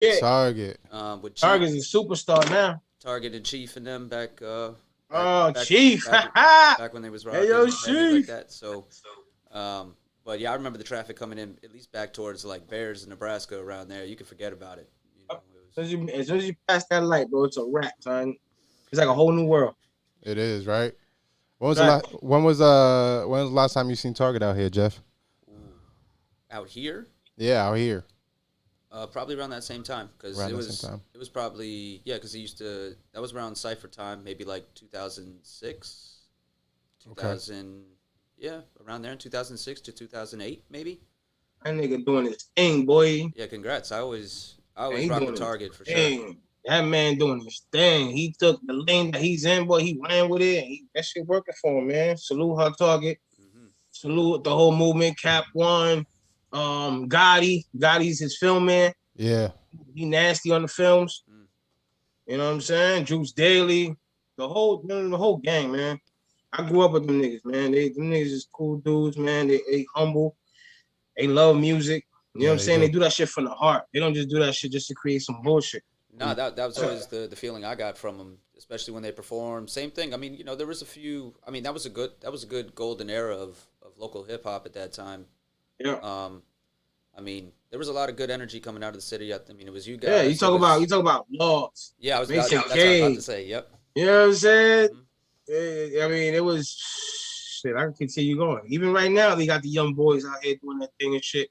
Yeah. Target. With Chief, Target's a superstar now. Target and Chief and them back, Oh, Chief. back when they was Hey, yo, rocking heavy like Chief. that. So, but yeah, I remember the traffic coming in at least back towards like Bears and Nebraska around there. You could forget about it. You know, it was. As soon as you pass that light, bro, it's a wrap, son. It's like a whole new world. It is, right? When was the Right. last? When was the last time you seen Target out here, Jeff? Ooh. Out here, Yeah, out here probably around that same time because around the same time. it was probably yeah because he used to that was around Cypher time maybe like 2006, Okay. 2000 yeah around there in 2006 to 2008 maybe. That nigga doing his thing, boy. Yeah, congrats. I Man, always he rock doing with his Target for sure. thing. That man doing his thing. He took the lane that he's in, boy. He ran with it. That shit working for him, man. Salute her Target. Hmm. Salute the whole movement. Cap One. Gotti's his film man. Yeah, He nasty on the films. Mm. You know what I'm saying? Juice Daily. The whole gang, man. I grew up with them niggas, man. Them niggas is cool dudes, man. They humble. They love music. You know yeah, what I'm they saying? do. They do that shit from the heart. They don't just do that shit just to create some bullshit. No, that was always the feeling I got from them, especially when they perform. Same thing. I mean, you know, there was a few. I mean, that was a good golden era of local hip hop at that time. Yeah. I mean, there was a lot of good energy coming out of the city. I mean, it was you guys. Yeah, it was, you talk about laws. Yeah, Mason that's what I was about K. to say. Yep. You know what I'm saying? Mhm. I mean, it was shit. I can continue going. Even right now, they got the young boys out here doing that thing and shit.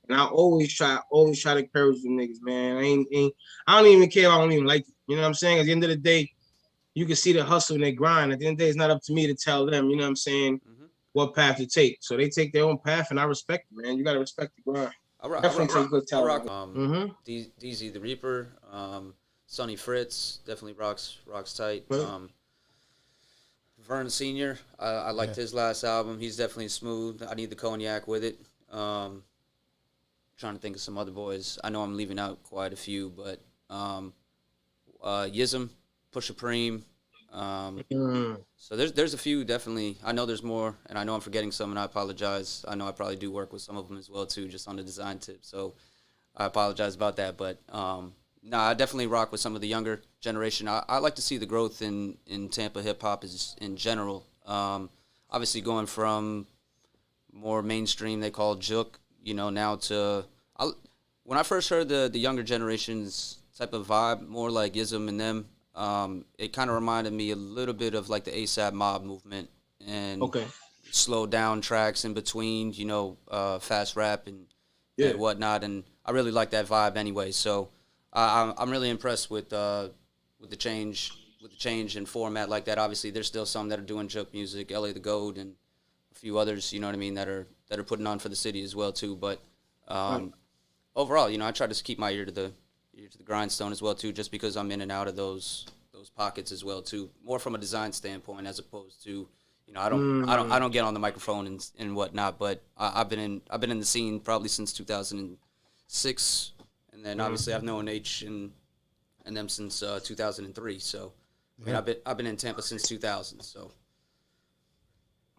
And I always try to encourage them niggas, man. I don't even care if I don't even like it. You know what I'm saying? At the end of the day, you can see the hustle and they grind. At the end of the day, it's not up to me to tell them, you know what I'm saying, Mhm. what path to take. So they take their own path, and I respect it, man. You gotta respect the grind. I Definitely take good I rock talent. Mm-hmm. DZ the Reaper, Sonny Fritz definitely rocks tight. Right. Vern Senior, I liked Yeah. his last album. He's definitely smooth. I need the cognac with it. Trying to think of some other boys. I know I'm leaving out quite a few, but Yism, Pusha Preem. So there's a few definitely. I know there's more, and I know I'm forgetting some, and I apologize. I know I probably do work with some of them as well too, just on the design tip. So I apologize about that, but I definitely rock with some of the younger generation. I like to see the growth in Tampa hip hop in general. Obviously, going from more mainstream, they call Juke, now to when I first heard the younger generation's type of vibe, more like Ism and them. It kind of reminded me a little bit of like the ASAP Mob movement and Okay. slow down tracks in between, fast rap Yeah. and whatnot. And I really like that vibe anyway. So I'm really impressed with the change in format like that. Obviously, there's still some that are doing joke music, LA the Goat, and a few others, you know what I mean, that are putting on for the city as well too. But overall, I try to keep my ear to the grindstone as well too, just because I'm in and out of those pockets as well too. More from a design standpoint as opposed to, I don't get on the microphone and whatnot. But I've been in the scene probably since 2006, and then obviously I've known H and them since 2003. So I mean, I've been in Tampa since 2000. So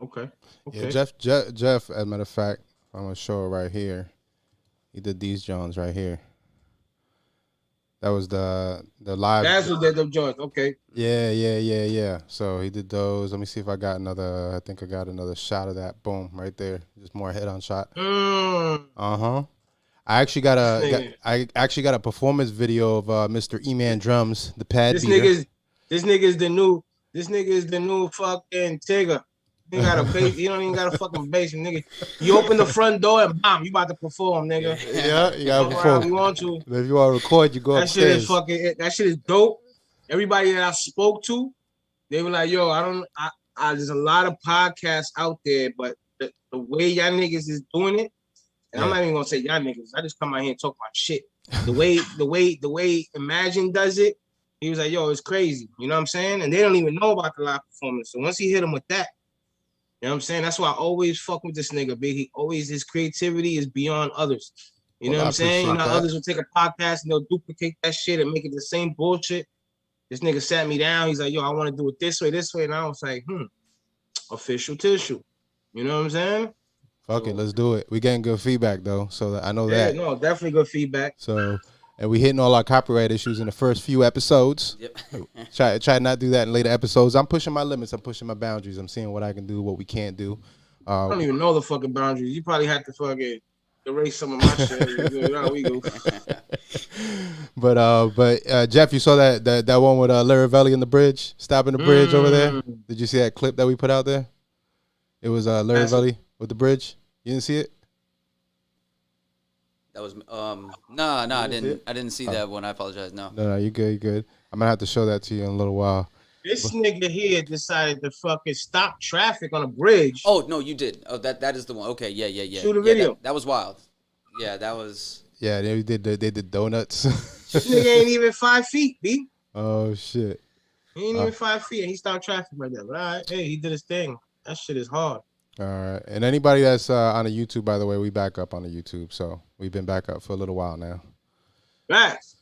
Okay. Yeah, Jeff. As a matter of fact, I'm gonna show it right here. He did these Jones right here. That was the live. That's what did them joints. Okay. Yeah. So he did those. Let me see if I got another. I think I got another shot of that. Boom, right there. Just more head on shot. Mm. I actually got Nigga. I actually got a performance video of Mr. E-Man Drums, the pad This beater. nigga's the new fucking Tigger. He got a bass. You don't even got a fucking bass, nigga. You open the front door and bam, you about to perform, nigga. Yeah, you got to Fuck around, perform. you want to? If you want to record, you go That shit is upstairs. fucking. That shit is dope. Everybody that I spoke to, they were like, "Yo, there's a lot of podcasts out there, but the way y'all niggas is doing it, and I'm Yeah. not even gonna say y'all niggas. I just come out here and talk about shit. The way Imagine does it, he was like, "Yo, it's crazy." You know what I'm saying? And they don't even know about the live performance. So once he hit him with that, you know what I'm saying? That's why I always fuck with this nigga, big. His creativity is beyond others. You know Well, what I I'm saying? You know, appreciate that. others will take a podcast and they'll duplicate that shit and make it the same bullshit. This nigga sat me down. He's like, "Yo, I want to do it this way," and I was like, official tissue. You know what I'm saying? Fuck it, So, let's do it. We getting good feedback though, so that I know yeah, that. no, definitely good feedback. So, and we hitting all our copyright issues in the first few episodes. Yep. Try not do that in later episodes. I'm pushing my limits. I'm pushing my boundaries. I'm seeing what I can do, what we can't do. I don't even know the fucking boundaries. You probably had to fucking erase some of my shit. You know how we go. But Jeff, you saw that one with Laravelli in the bridge, stopping the bridge over there. Did you see that clip that we put out there? It was Laravelli with the bridge. You didn't see it? That was I didn't see that one. I apologize. No, you good, you good. I'm gonna have to show that to you in a little while. This nigga here decided to fucking stop traffic on a bridge. Oh no, you did. Oh, that is the one. Okay, yeah. Shoot a video. That was wild. Yeah, that was. Yeah, they did donuts. This nigga ain't even 5 feet, B. Oh shit. He ain't even 5 feet, and he stopped traffic right there. But all right, hey, he did his thing. That shit is hard. All right, and anybody that's on the YouTube, by the way, we back up on the YouTube, so we've been back up for a little while now. Facts.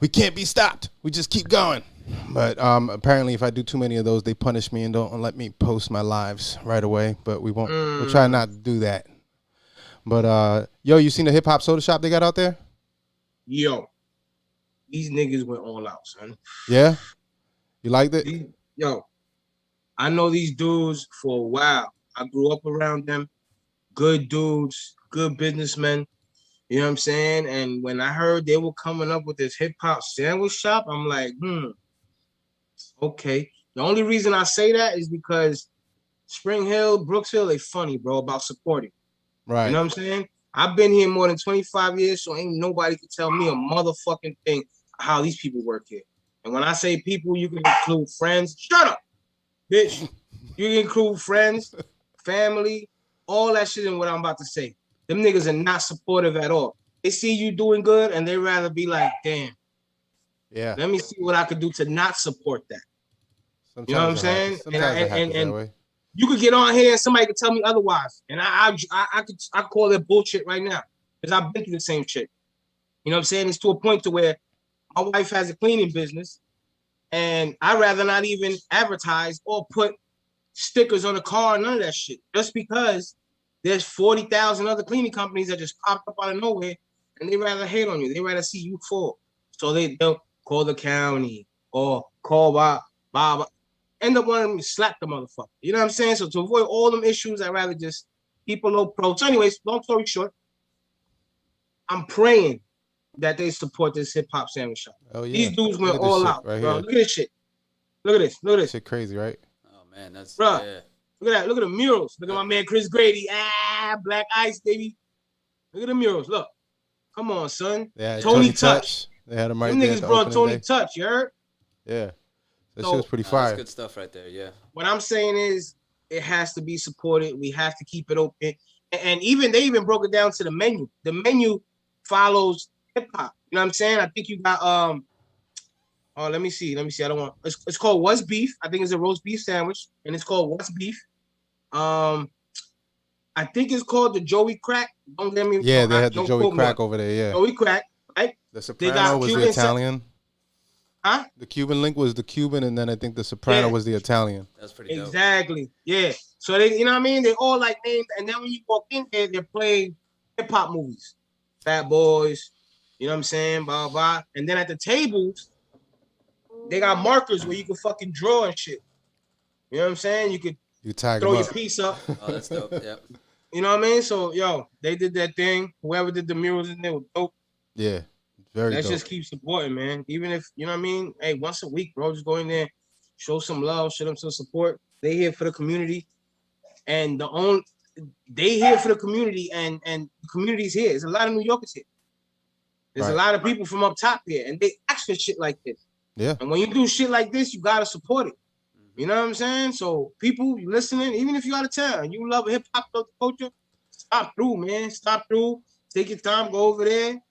We can't be stopped. We just keep going. But apparently, if I do too many of those, they punish me and don't let me post my lives right away. But we won't. We'll try not to do that. But yo, you seen the hip hop soda shop they got out there? Yo, these niggas went all out, son. Yeah, you liked it? Yo, I know these dudes for a while. I grew up around them. Good dudes, good businessmen. You know what I'm saying? And when I heard they were coming up with this hip hop sandwich shop, I'm like, okay. The only reason I say that is because Spring Hill, Brooksville, they funny, bro, about supporting. Right. You know what I'm saying? I've been here more than 25 years, so ain't nobody can tell me a motherfucking thing how these people work here. And when I say people, you can include friends. Shut up, bitch. You can include friends, family, all that shit in what I'm about to say. Them niggas are not supportive at all. They see you doing good, and they rather be like, damn. Yeah. Let me see what I could do to not support that. Sometimes you know what I'm saying? And you could get on here and somebody could tell me otherwise, and I call it bullshit right now because I've been through the same shit. You know what I'm saying? It's to a point to where my wife has a cleaning business, and I'd rather not even advertise or put stickers on the car, none of that shit, just because there's 40,000 other cleaning companies that just popped up out of nowhere, and they rather hate on you. They rather see you fall. So they'll call the county or call Bob. End up wanting to slap the motherfucker. You know what I'm saying? So to avoid all them issues, I'd rather just keep a low pro. So anyways, long story short, I'm praying that they support this hip-hop sandwich shop. Oh, yeah. These dudes went all out, right bro. here. Look at this shit. Look at this. Look at this. Shit crazy, right? Oh man, that's Bro. yeah. Look at that. Look at the murals. Look at my man Chris Grady. Black Ice, baby. Look at the murals. Look. Come on, son. Yeah, Tony Touch. They had him right Them there. niggas brought Tony Touch, you heard? Yeah. That So, shit was pretty fire. That's good stuff right there. Yeah. What I'm saying is it has to be supported. We have to keep it open. And even they even broke it down to the menu. The menu follows hip hop. You know what I'm saying? I think you got let me see. I don't want it's called What's Beef. I think it's a roast beef sandwich, and it's called What's Beef. I think it's called the Joey Crack. Don't get me wrong. Yeah, they had the Joey Crack over there, yeah. Joey Crack, right? The Soprano was the Italian. Huh? The Cuban link was the Cuban, and then I think the Soprano was the Italian. That's pretty dope. Exactly. Yeah. So they, you know what I mean? They all like named, and then when you walk in there, they're playing hip hop movies, Fat Boys. You know what I'm saying? Blah blah. And then at the tables, they got markers where you can fucking draw and shit. You know what I'm saying? You could throw your piece up. Oh, that's dope. Yeah. You know what I mean? So yo, they did that thing. Whoever did the murals in there was dope. Yeah. Very Let's dope. just keep supporting, man. Even if, you know what I mean? Hey, once a week, bro, just go in there, show some love, show them some support. They here for the community. And they here for the community, and the community's here. There's a lot of New Yorkers here. There's a lot of people from up top here, and they ask for shit like this. Yeah. And when you do shit like this, you gotta support it. You know what I'm saying? So people, you listening, even if you out of town and you love hip hop culture, stop through, man. Stop through. Take your time, go over there.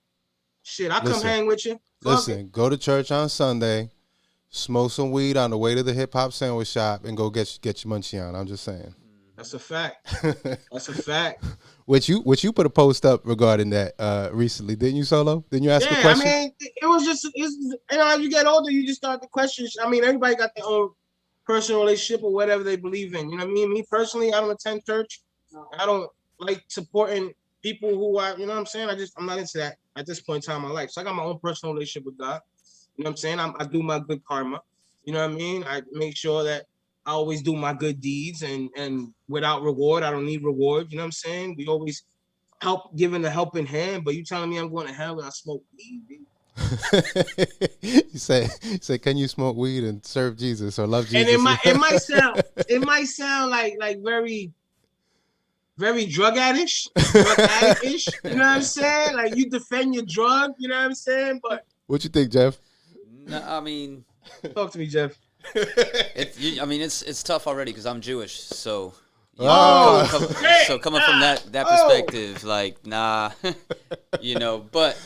Shit, I come hang with you. Listen, go to church on Sunday, smoke some weed on the way to the hip hop sandwich shop, and go get your munchie on. I'm just saying. That's a fact. That's a fact. Which you put a post up regarding that recently, didn't you, Solo? Didn't you ask a question? I mean, it was just, you know, as you get older, you just start to question. I mean, everybody got their own personal relationship or whatever they believe in. You know what I mean? Me personally, I don't attend church. I don't like supporting people who are, you know what I'm saying? I'm not into that. at this point in time in my life. So I got my own personal relationship with God. You know what I'm saying? I do my good karma. You know what I mean? I make sure that I always do my good deeds, and without reward, I don't need reward. You know what I'm saying? We always giving a helping hand. But you telling me I'm going to hell when I smoke weed? Baby. you say, can you smoke weed and serve Jesus or love Jesus? And it might sound like very, very drug addict-ish. You know what I'm saying? Like you defend your drug. You know what I'm saying? But what you think, Jeff? No, I mean, talk to me, Jeff. It's tough already because I'm Jewish, so. So coming from that perspective, like, nah, but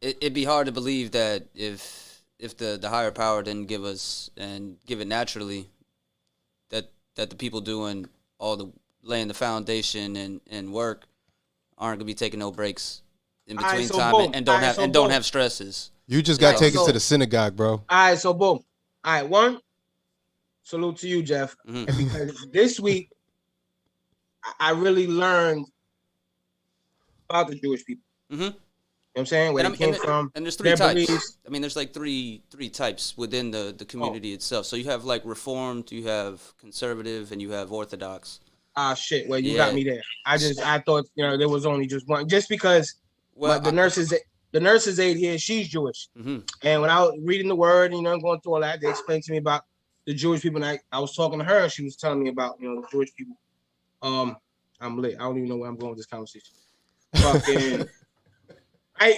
it'd be hard to believe that if the higher power didn't give us and give it naturally, that the people doing all the laying the foundation and work aren't gonna be taking no breaks in between time and don't have stresses. You just got taken to the synagogue, bro. All right, so boom. All right, one. Salute to you, Jeff. Mm-hmm. And because this week, I really learned about the Jewish people. Mm-hmm. You know what I'm saying? Where they came from. And there's three types. Beliefs. I mean, there's like three types within the community itself. So you have like Reformed, you have Conservative, and you have Orthodox. Ah, shit. Well, you got me there. I thought, there was only just one. Just because the nurse's aide here, she's Jewish. Mm-hmm. And when I was reading the word, going through all that, they explained to me about the Jewish people, and I was talking to her, and she was telling me about, the Jewish people. I'm lit. I don't even know where I'm going with this conversation. Fucking.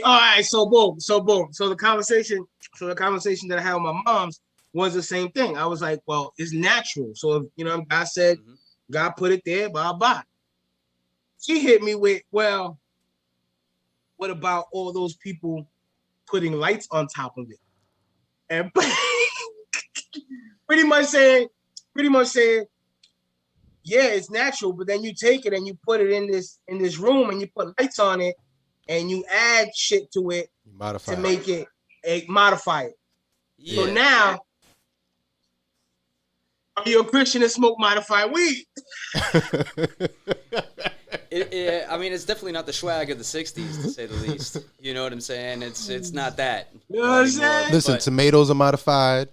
All right. So boom. So the conversation that I had with my moms was the same thing. I was like, well, it's natural. So if, God said, mm-hmm. God put it there, blah, blah. She hit me with, well, what about all those people putting lights on top of it? And pretty much saying, yeah, it's natural, but then you take it and you put it in this room and you put lights on it and you add shit to it to make it modify it. Yeah. So now, are you a Christian and smoke modified weed? It's definitely not the swag of the 60s, to say the least. You know what I'm saying? It's not that. You know what I'm saying? Listen, tomatoes are modified.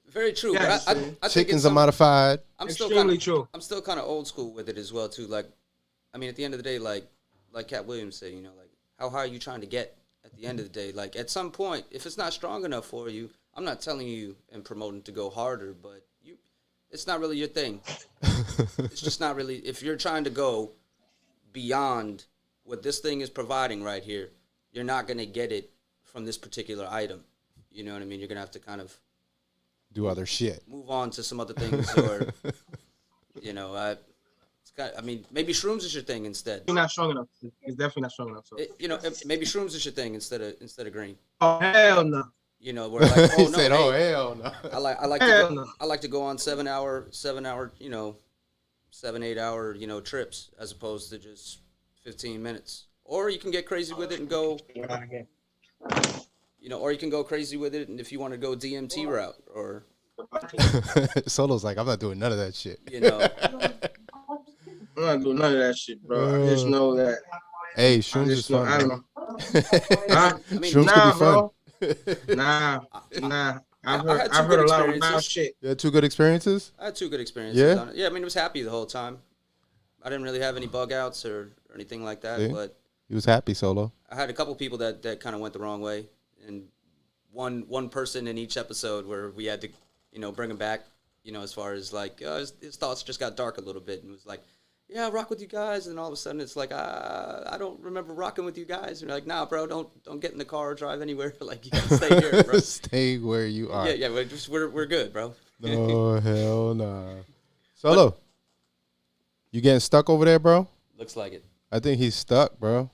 Very true. Yes, but I chickens are modified. I'm still kind of old school with it as well too. Like, I mean, at the end of the day, like Cat Williams said, like, how high are you trying to get at the end of the day? Like, at some point, if it's not strong enough for you, I'm not telling you and promoting to go harder, but it's not really your thing. It's just not really. If you're trying to go beyond what this thing is providing right here, you're not going to get it from this particular item. You know what I mean? You're going to have to kind of do other shit. Move on to some other things, or maybe shrooms is your thing instead. It's not strong enough. It's definitely not strong enough. So. Maybe shrooms is your thing instead of green. Oh hell no. We're like, oh no, oh hell no. I like to go on 7 hour, 7, 8 hour, trips as opposed to just 15 minutes. Or you can get crazy with it and go. Or you can go crazy with it, and if you want to go DMT route, or Solo's like, I'm not doing none of that shit. I'm not doing none of that shit, bro. I just know that. Hey, shrooms is fun. I don't know. Shrooms could be fun. Nah. I've heard a lot of wild shit. You had 2 good experiences? I had 2 good experiences. Yeah? On it. Yeah, I mean, it was happy the whole time. I didn't really have any bug outs or anything like that. See? But he was happy, Solo. I had a couple people that kind of went the wrong way. And one person in each episode where we had to, bring him back, as far as like, his thoughts just got dark a little bit and was like, yeah, I rock with you guys. And all of a sudden it's like, I don't remember rocking with you guys. And you're like, nah, bro, don't get in the car or drive anywhere. Like, you gotta stay here, bro. Stay where you are. Yeah, we're good, bro. Oh, hell nah. Solo, you getting stuck over there, bro? Looks like it. I think he's stuck, bro.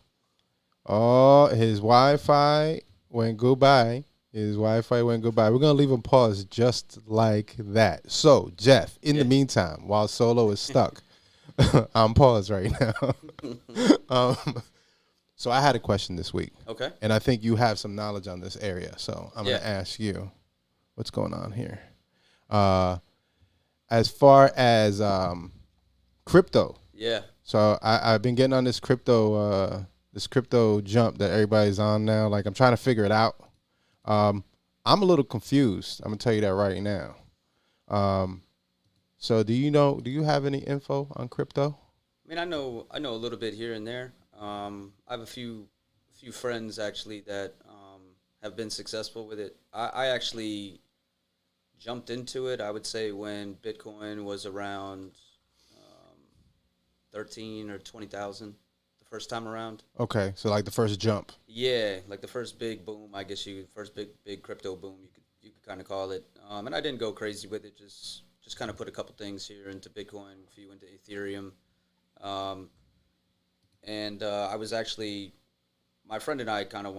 Oh, his Wi-Fi went goodbye. We're going to leave him pause just like that. So, Jeff, in the meantime, while Solo is stuck, I'm paused right now. So I had a question this week. Okay. And I think you have some knowledge on this area. So I'm going to ask you, what's going on here? As far as crypto. Yeah. So I've been getting on this crypto this crypto jump that everybody's on now. Like I'm trying to figure it out. I'm a little confused. I'm gonna tell you that right now. So do you have any info on crypto? I mean, I know a little bit here and there. I have a few friends actually that have been successful with it. I actually jumped into it, I would say, when Bitcoin was around 13 or 20,000 the first time around. Okay, so like the first jump. Yeah, like the first big boom, I guess first big crypto boom, you could kind of call it. And I didn't go crazy with it, just kind of put a couple things here into Bitcoin, a few into Ethereum. And I was actually, my friend and I kind of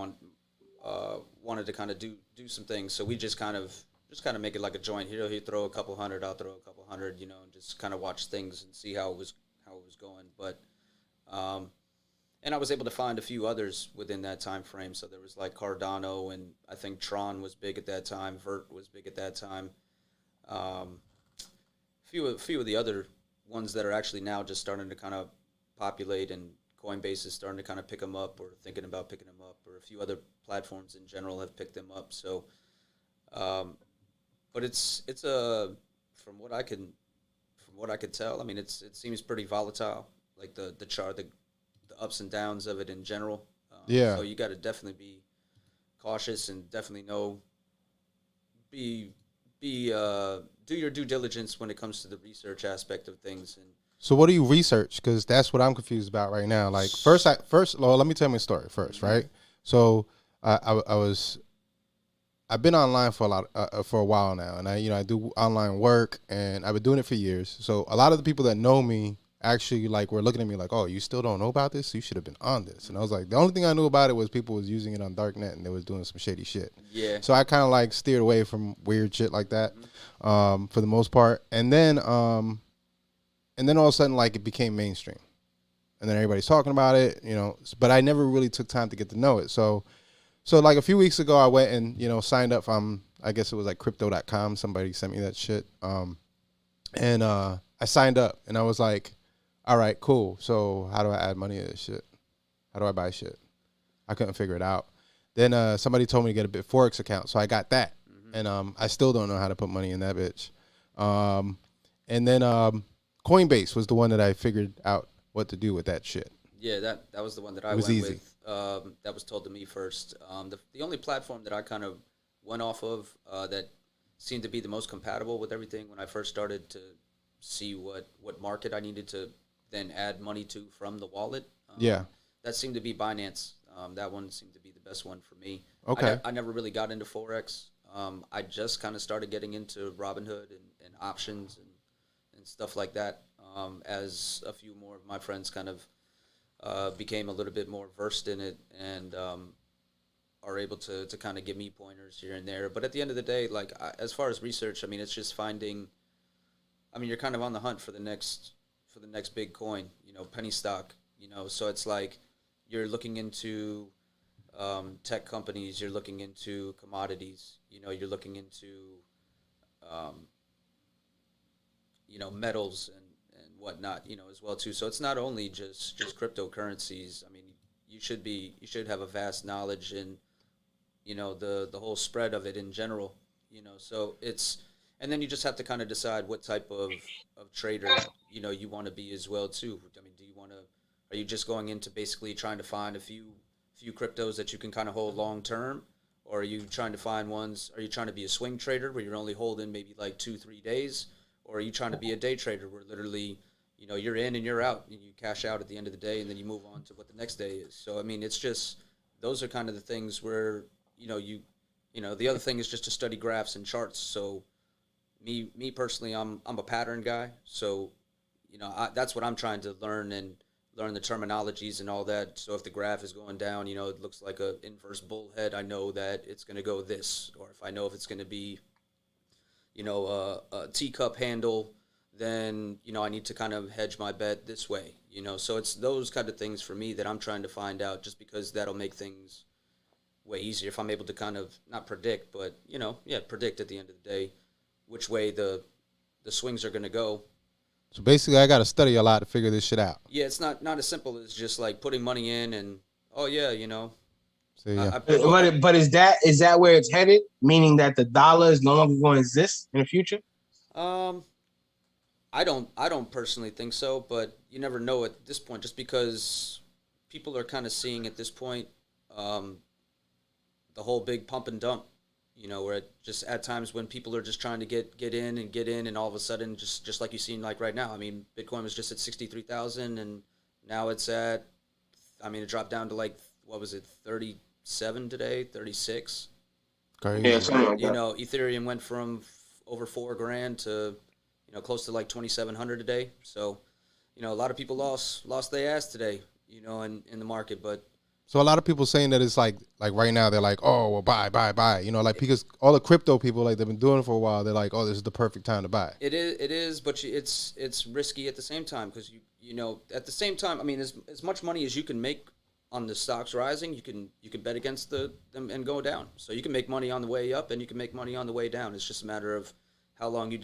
wanted to kind of do some things, so we just kind of make it like a joint. He'd throw a couple hundred, I'll throw a couple hundred, and just kind of watch things and see how it was going. But and I was able to find a few others within that time frame. So there was like Cardano, and I think Tron was big at that time. Vert was big at that time. Few of the other ones that are actually now just starting to kind of populate, and Coinbase is starting to kind of pick them up, or thinking about picking them up, or a few other platforms in general have picked them up. So, but it's from what I could tell, I mean, it seems pretty volatile, like the chart, the ups and downs of it in general. Yeah. So you got to definitely be cautious and definitely do your due diligence when it comes to the research aspect of things. And So what do you research? Because that's what I'm confused about right now. Like well, let me tell my story first, right? So I've been online for a while now, and I do online work, and I've been doing it for years. So a lot of the people that know me actually were looking at me like, oh, you still don't know about this? You should have been on this. And I was like, the only thing I knew about it was people was using it on darknet, and they was doing some shady shit. Yeah. So I kind of steered away from weird shit like that, for the most part. And then all of a sudden, it became mainstream, and then everybody's talking about it, but I never really took time to get to know it. So a few weeks ago, I went and, signed up from, I guess it was crypto.com. Somebody sent me that shit. And I signed up, and I was like, all right, cool. So how do I add money to this shit? How do I buy shit? I couldn't figure it out. Then somebody told me to get a BitForex account, so I got that. And I still don't know how to put money in that bitch. And then Coinbase was the one that I figured out what to do with that shit. Yeah, that was the one that I went with. That was told to me first. The only platform that I kind of went off of that seemed to be the most compatible with everything when I first started to see what market I needed to then add money to from the wallet. That seemed to be Binance. That one seemed to be the best one for me. Okay. I never really got into Forex. I just kind of started getting into Robinhood and options and stuff like that, as a few more of my friends kind of became a little bit more versed in it, and are able to kind of give me pointers here and there. But at the end of the day, as far as research, I mean, it's just finding. I mean, you're kind of on the hunt for the next big coin, penny stock, So it's like you're looking into tech companies, you're looking into commodities, you're looking into metals and whatnot, as well too. So it's not only just cryptocurrencies. I mean, you should have a vast knowledge in, the whole spread of it in general, So it's, and then you just have to kind of decide what type of trader, you want to be as well too. I mean, are you just going into basically trying to find a few cryptos that you can kind of hold long term, or are you trying to find ones? Are you trying to be a swing trader where you're only holding maybe 2-3 days? Or are you trying to be a day trader where literally, you're in and you're out, and you cash out at the end of the day, and then you move on to what the next day is? So, I mean, it's just, those are kind of the things where, the other thing is just to study graphs and charts. So me personally, I'm a pattern guy. So, that's what I'm trying to learn the terminologies and all that. So if the graph is going down, it looks like a inverse bullhead, I know that it's going to go this. Or if I know if it's going to be, a teacup handle, then, I need to kind of hedge my bet this way, So it's those kind of things for me that I'm trying to find out, just because that'll make things way easier if I'm able to kind of not predict, but, predict at the end of the day which way the swings are going to go. So basically, I got to study a lot to figure this shit out. Yeah, it's not as simple as just putting money in and, Oh yeah, you know. So yeah. But is that where it's headed? Meaning that the dollar is no longer going to exist in the future? I don't personally think so, but you never know at this point. Just because people are kind of seeing at this point, the whole big pump and dump. You know, where it just at times when people are just trying to get in, and all of a sudden, just like you've seen like right now. I mean, Bitcoin was just at 63,000, and now it's at. I mean, it dropped down to like what was it, 37 today, 36. Crazy. Yeah, something like that. You know, Ethereum went from over $4,000 to, you know, close to like 2,700 a day. So, you know, a lot of people lost their ass today, you know, in the market. But so a lot of people saying that it's like right now they're like, oh, well, buy, you know, like because all the crypto people, like they've been doing it for a while, they're like, oh, this is the perfect time to buy. It is, but it's risky at the same time because you know at the same time, I mean, as much money as you can make on the stocks rising, you can bet against them and go down. So you can make money on the way up and you can make money on the way down. It's just a matter of how long you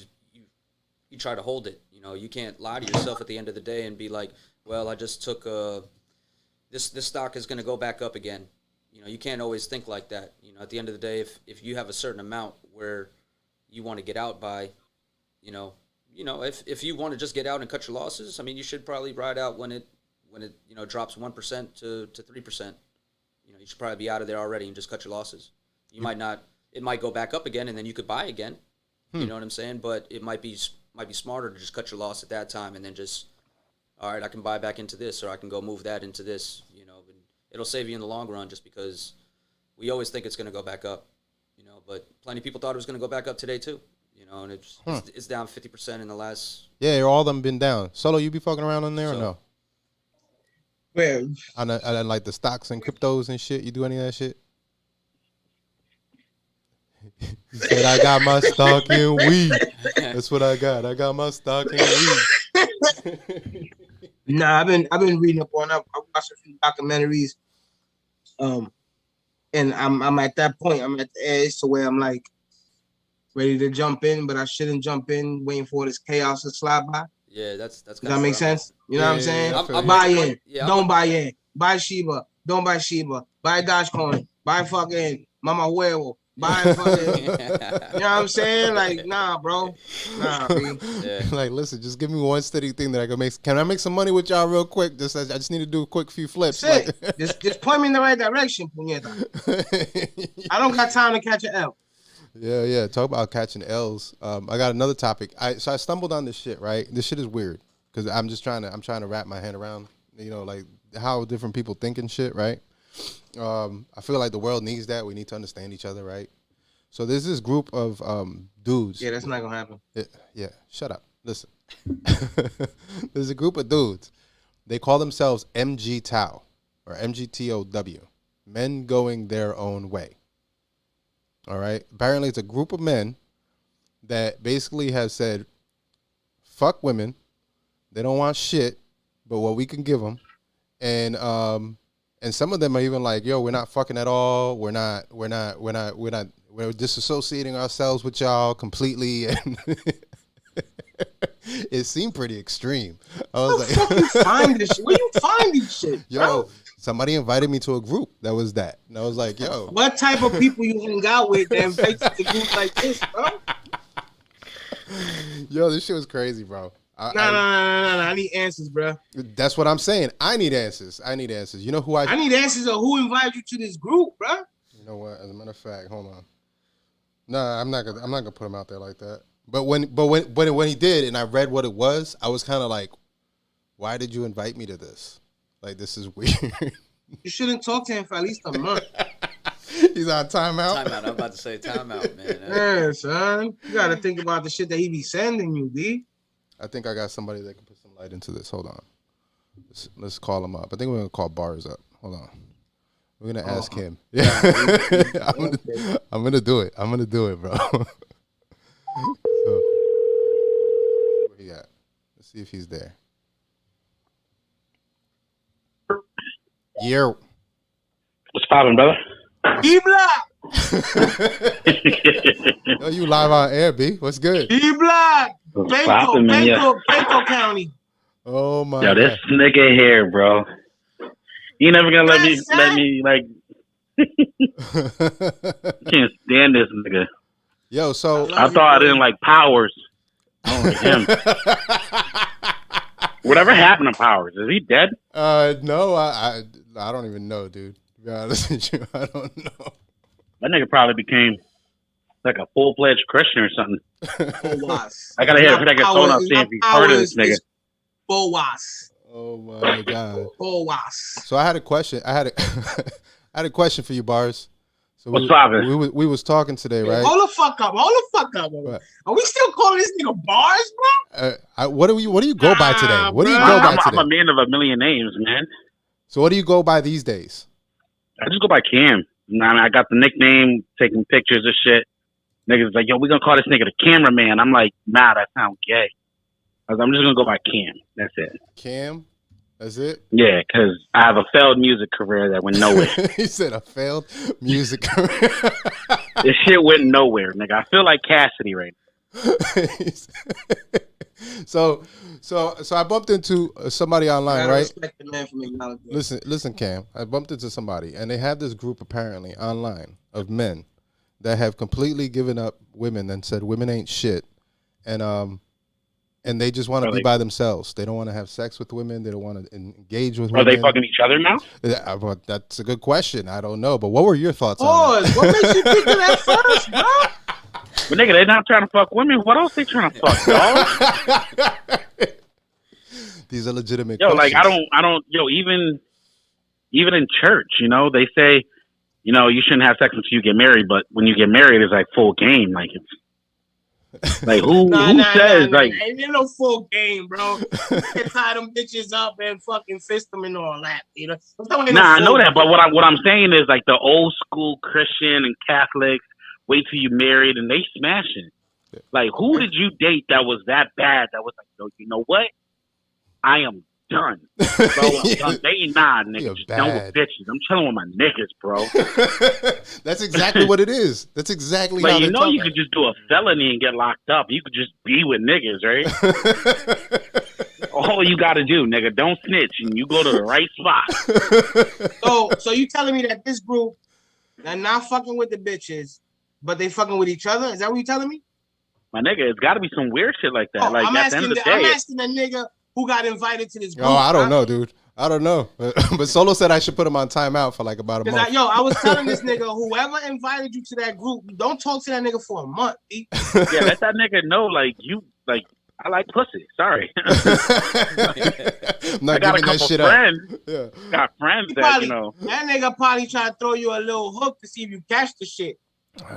try to hold it. You know, you can't lie to yourself at the end of the day and be like, well, I just took this stock is going to go back up again. You know, you can't always think like that. You know, at the end of the day, if you have a certain amount where you want to get out by, you know, if you want to just get out and cut your losses, I mean, you should probably ride out when it you know drops 1% to 3%. You know, you should probably be out of there already and just cut your losses. You might not. It might go back up again, and then you could buy again. You know what I'm saying? But it might be smarter to just cut your loss at that time and then just, all right, I can buy back into this, or I can go move that into this. You know, and it'll save you in the long run, just because we always think it's going to go back up. You know, but plenty of people thought it was going to go back up today too. You know, and it's down 50% in the last. Yeah, all of them been down. Solo, you be fucking around on there or no? Where? On like the stocks and cryptos and shit. You do any of that shit? He said, I got my stock in weed. That's what I got. I got my stock in weed. Nah, I've been reading up on. I watched a few documentaries. And I'm at that point. I'm at the edge to where I'm like ready to jump in, but I shouldn't jump in waiting for this chaos to slide by. Yeah, that's. Does that make sense? You know what I'm saying? I'm buy in. Don't buy in. Buy Shiba. Don't buy Shiba. Buy Dogecoin. Buy fucking Mama Huevo. Buy fucking. You know what I'm saying? Like, nah, bro. Nah, man. Yeah. Like, listen, just give me one steady thing that I can make. Can I make some money with y'all real quick? I just need to do a quick few flips. Like, just point me in the right direction, puñeta. I don't got time to catch an L. Yeah. Talk about catching L's. I got another topic. So I stumbled on this shit, right? This shit is weird because I'm trying to wrap my head around, you know, like how different people think and shit, right? I feel like the world needs that. We need to understand each other, right? So there's this group of dudes. Yeah, that's not gonna happen. Yeah, shut up. Listen. There's a group of dudes. They call themselves MGTOW or MGTOW, men going their own way. All right. Apparently, it's a group of men that basically have said, "Fuck women. They don't want shit, but what we can give them." And some of them are even like, "Yo, we're not fucking at all. We're disassociating ourselves with y'all completely." And it seemed pretty extreme. I was like, "Where you find this shit? Where you find these shit, bro?" Yo, somebody invited me to a group that was that. And I was like, yo. What type of people you hang out with that invite you to groups like this, bro? Yo, this shit was crazy, bro. No. I need answers, bro. That's what I'm saying. I need answers. You know who I need answers of who invited you to this group, bro. You know what? As a matter of fact, hold on. Nah, I'm not gonna put him out there like that. But when he did and I read what it was, I was kind of like, why did you invite me to this? Like, this is weird. You shouldn't talk to him for at least a month. He's on timeout. I'm about to say timeout, man. Yeah, son. You got to think about the shit that he be sending you, B. I think I got somebody that can put some light into this. Hold on. Let's call him up. I think we're going to call Bars up. Hold on. We're going to ask him. Yeah. I'm going to do it. I'm going to do it, bro. So, where he at? Let's see if he's there. Yeah. What's poppin', brother? D-Block! Yo, you live on air, B. What's good? D-Block! Banco County. Oh, my Yo, this nigga here, bro. You never gonna let Yes, me like. Can't stand this nigga. Yo, so I thought I didn't like Powers. I don't like him. Whatever happened to Powers? Is he dead? No, I don't even know, dude. To be honest with you, I don't know. That nigga probably became like a full-fledged Christian or something. Boas. I gotta hear if I get phone up, see if he's heard of this nigga. Boas. Oh my god. Boas. So I had a question. I had a question for you, Bars. So What's poppin'? we was talking today, right? Hold the fuck up. Right. Are we still calling this nigga Bars, bro? What do you go by today? What do you bro. go by today? I'm a man of a million names, man. So what do you go by these days? I just go by Cam. I got the nickname, taking pictures of shit. Niggas like, yo, we gonna call this nigga the cameraman. I'm like, nah, that sounds gay. I'm just gonna go by Cam. That's it. Cam? That's it? Yeah, because I have a failed music career that went nowhere. He said a failed music career. This shit went nowhere, nigga. I feel like Cassidy right now. So I bumped into somebody online, right? Respect the man from acknowledging. Listen, Cam. I bumped into somebody, and they have this group apparently online of men that have completely given up women and said women ain't shit, and they just want to be by themselves. They don't want to have sex with women. They don't want to engage with women. Are they fucking each other now? That's a good question. I don't know, but what were your thoughts on that? What makes you think of that first, bro? But nigga, they're not trying to fuck women. What else they trying to fuck, dog? These are legitimate questions. Like I don't. Even in church, they say, you shouldn't have sex until you get married. But when you get married, it's like full game. Like it's. Like who says like ain't no full game, bro? You can tie them bitches up and fucking fist them and all that, I know that, but what I'm saying is like the old school Christian and Catholics wait till you married and they smashing. Like who did you date that was that bad? That was like, yo, you know what? I am done. Bro, I'm done dating niggas. Just done with bitches. I'm chilling with my niggas, bro. That's exactly what it is. That's exactly like, how you could just do a felony and get locked up. You could just be with niggas, right? All you got to do, nigga, don't snitch and you go to the right spot. So you telling me that this group, they're not fucking with the bitches, but they fucking with each other? Is that what you telling me? My nigga, it's got to be some weird shit like that. Like, at the end of the day, I'm asking the nigga who got invited to this group. Oh, I don't know, dude. I don't know. But Solo said I should put him on timeout for like about a month. I was telling this nigga, whoever invited you to that group, don't talk to that nigga for a month. Yeah, let that nigga know, like, I like pussy. Sorry. I'm not I got a couple friends. Yeah. Got friends that, That nigga probably trying to throw you a little hook to see if you catch the shit.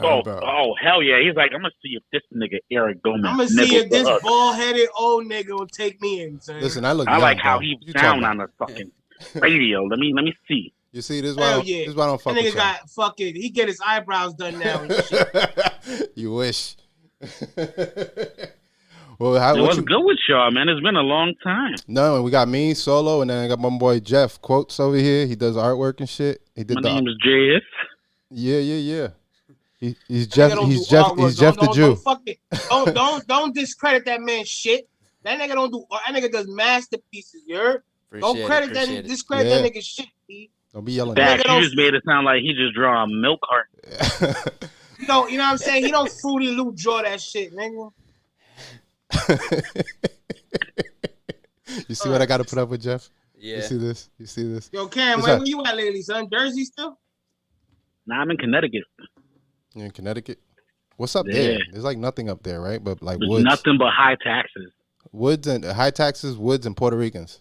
Oh, hell yeah. He's like, I'm going to see if this nigga Eric Gomez. I'm going to see if this bald-headed old nigga will take me in, son. Listen, I like how he sound on the fucking radio. Let me see. You see, this is why this is why I don't fuck with nigga got fucking, he get his eyebrows done now and shit. You wish. Well, what's good with y'all, man? It's been a long time. No, and we got me, Solo, and then I got my boy Jeff Quotes over here. He does artwork and shit. My name is JS. Yeah. He's Jeff. He's Jeff the Jew. Don't discredit that man's shit. That nigga don't do. That nigga does masterpieces. You heard? Don't discredit that nigga's shit. Don't be yelling. That you just made it sound like he just draw a milk carton. You know what I'm saying? He don't Fruity Loop draw that shit, nigga. You see what I got to put up with, Jeff? Yeah. You see this? Yo, Cam, where you at lately, son? Jersey still? Nah, I'm in Connecticut. You're in Connecticut? What's up there? There's like nothing up there, right? But like woods. Nothing but high taxes. Woods and high taxes, woods and Puerto Ricans.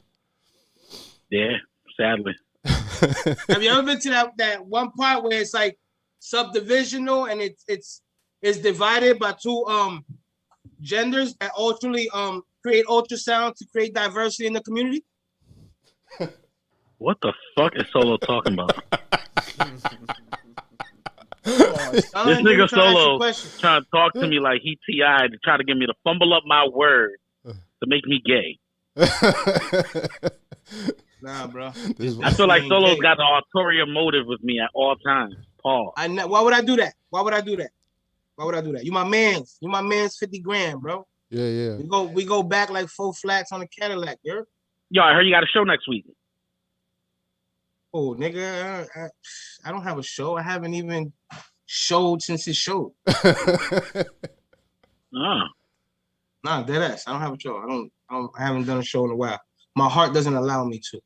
Yeah, sadly. Have you ever been to that one part where it's like subdivisional and it's divided by two genders that ultimately create ultrasound to create diversity in the community? What the fuck is Solo talking about? This nigga Solo trying to talk to me like he T.I. to try to get me to fumble up my word to make me gay. Nah, bro. I feel like Solo's got an ulterior motive with me at all times. Paul. Why would I do that? You my man's. You my man's 50 grand, bro. Yeah. We go back like 4 flats on a Cadillac, Yo, I heard you got a show next week. Oh, nigga, I don't have a show. I haven't even showed since it showed. Oh. Nah, deadass. I don't have a show. I haven't done a show in a while. My heart doesn't allow me to.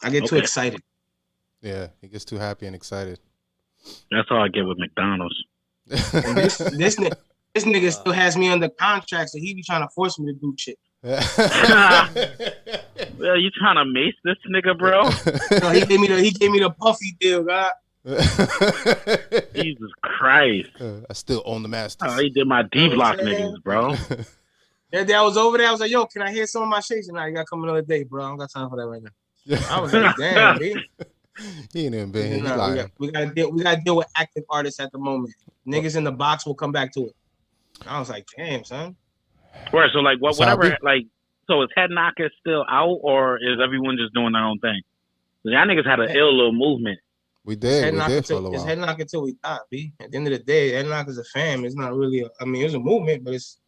I get too excited. Yeah, he gets too happy and excited. That's all I get with McDonald's. And this nigga still has me under contract, so he be trying to force me to do shit. Well, you trying to mace this nigga, bro? No, he gave me the puffy deal, God. Jesus Christ! I still own the Masters. Oh, he did my D block niggas, bro. That day I was over there. I was like, "Yo, can I hear some of my shakes?" And you gotta come another day, bro. I don't got time for that right now. I was like, "Damn, B." He ain't even been. We gotta deal with active artists at the moment. Niggas in the box will come back to it. I was like, "Damn, son." Right. So like, whatever. Like, so is Head Knocker still out, or is everyone just doing their own thing? Y'all niggas had an ill little movement. We did for a little while. It's Head Knocker till we die, B. At the end of the day, Head Knocker's a fam. It's not really. It's a movement, but it's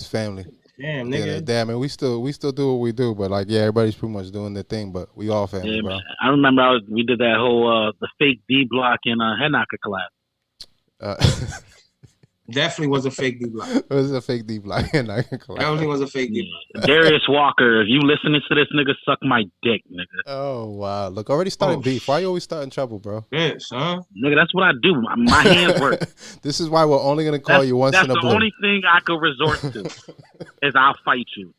family. Damn, nigga. Damn, and we still do what we do, but like, yeah, everybody's pretty much doing their thing, but we all family, Yeah, bro. I remember we did that whole the fake D block and Head Knocker collab. Definitely was a fake D block. It was a fake D block. Definitely was a fake D block. Darius Walker, if you listening to this nigga, suck my dick, nigga. Oh wow! Look, already starting beef. Why you always starting trouble, bro? Yes, huh? Nigga, that's what I do. My hands work. This is why we're only gonna call you once in a blue. That's the only thing I could resort to is I'll fight you.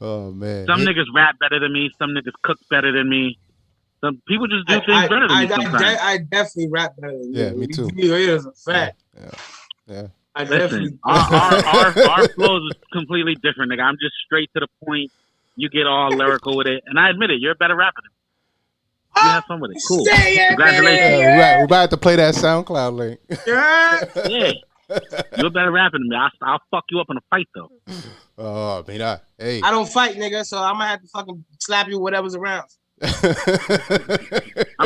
Oh man! Some niggas rap better than me. Some niggas cook better than me. Some people just do things better than me sometimes. I definitely rap better than you. Yeah, me too. It's a fact. Yeah. Listen, our flows is completely different, nigga. I'm just straight to the point. You get all lyrical with it, and I admit it. You're a better rapper than me. You have fun with it. Cool. Congratulations. We're about to play that SoundCloud link. Yeah. You're a better rapper than me. I'll fuck you up in a fight though. Oh, I mean, hey. I don't fight, nigga, so I'm gonna have to fucking slap you with whatever's around. I'm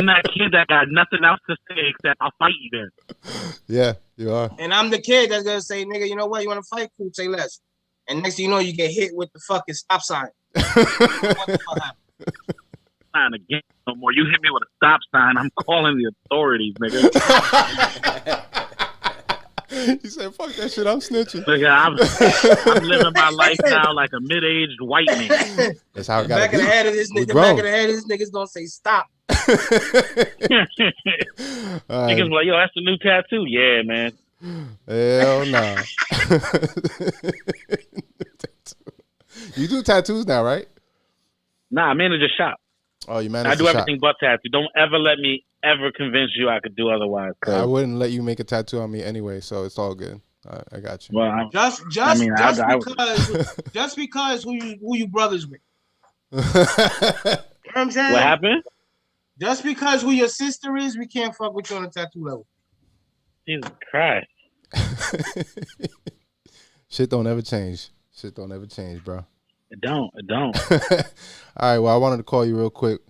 that kid that got nothing else to say except I'll fight you then. Yeah, you are. And I'm the kid that's gonna say, nigga, you know what? You want to fight? Cool, say less. And next thing you know, you get hit with the fucking stop sign. What the fuck happened? Not again no more. You hit me with a stop sign, I'm calling the authorities, nigga. He said, "Fuck that shit, I'm snitching." Nigga, I'm living my life now like a mid-aged white man. That's how it got. Back of the head of this nigga's gonna say stop. Niggas like, yo, that's the new tattoo. Yeah, man. Hell no. You do tattoos now, right? Nah, I manage a shop. Oh, you manage. I do everything but tattoo. Don't ever let me ever convince you I could do otherwise. I wouldn't let you make a tattoo on me anyway, so it's all good. I got you. Well, just because who you brothers with. You know what I'm saying? What happened? Just because who your sister is, we can't fuck with you on a tattoo level. Jesus Christ. Shit don't ever change. Shit don't ever change, bro. It don't. All right, well, I wanted to call you real quick,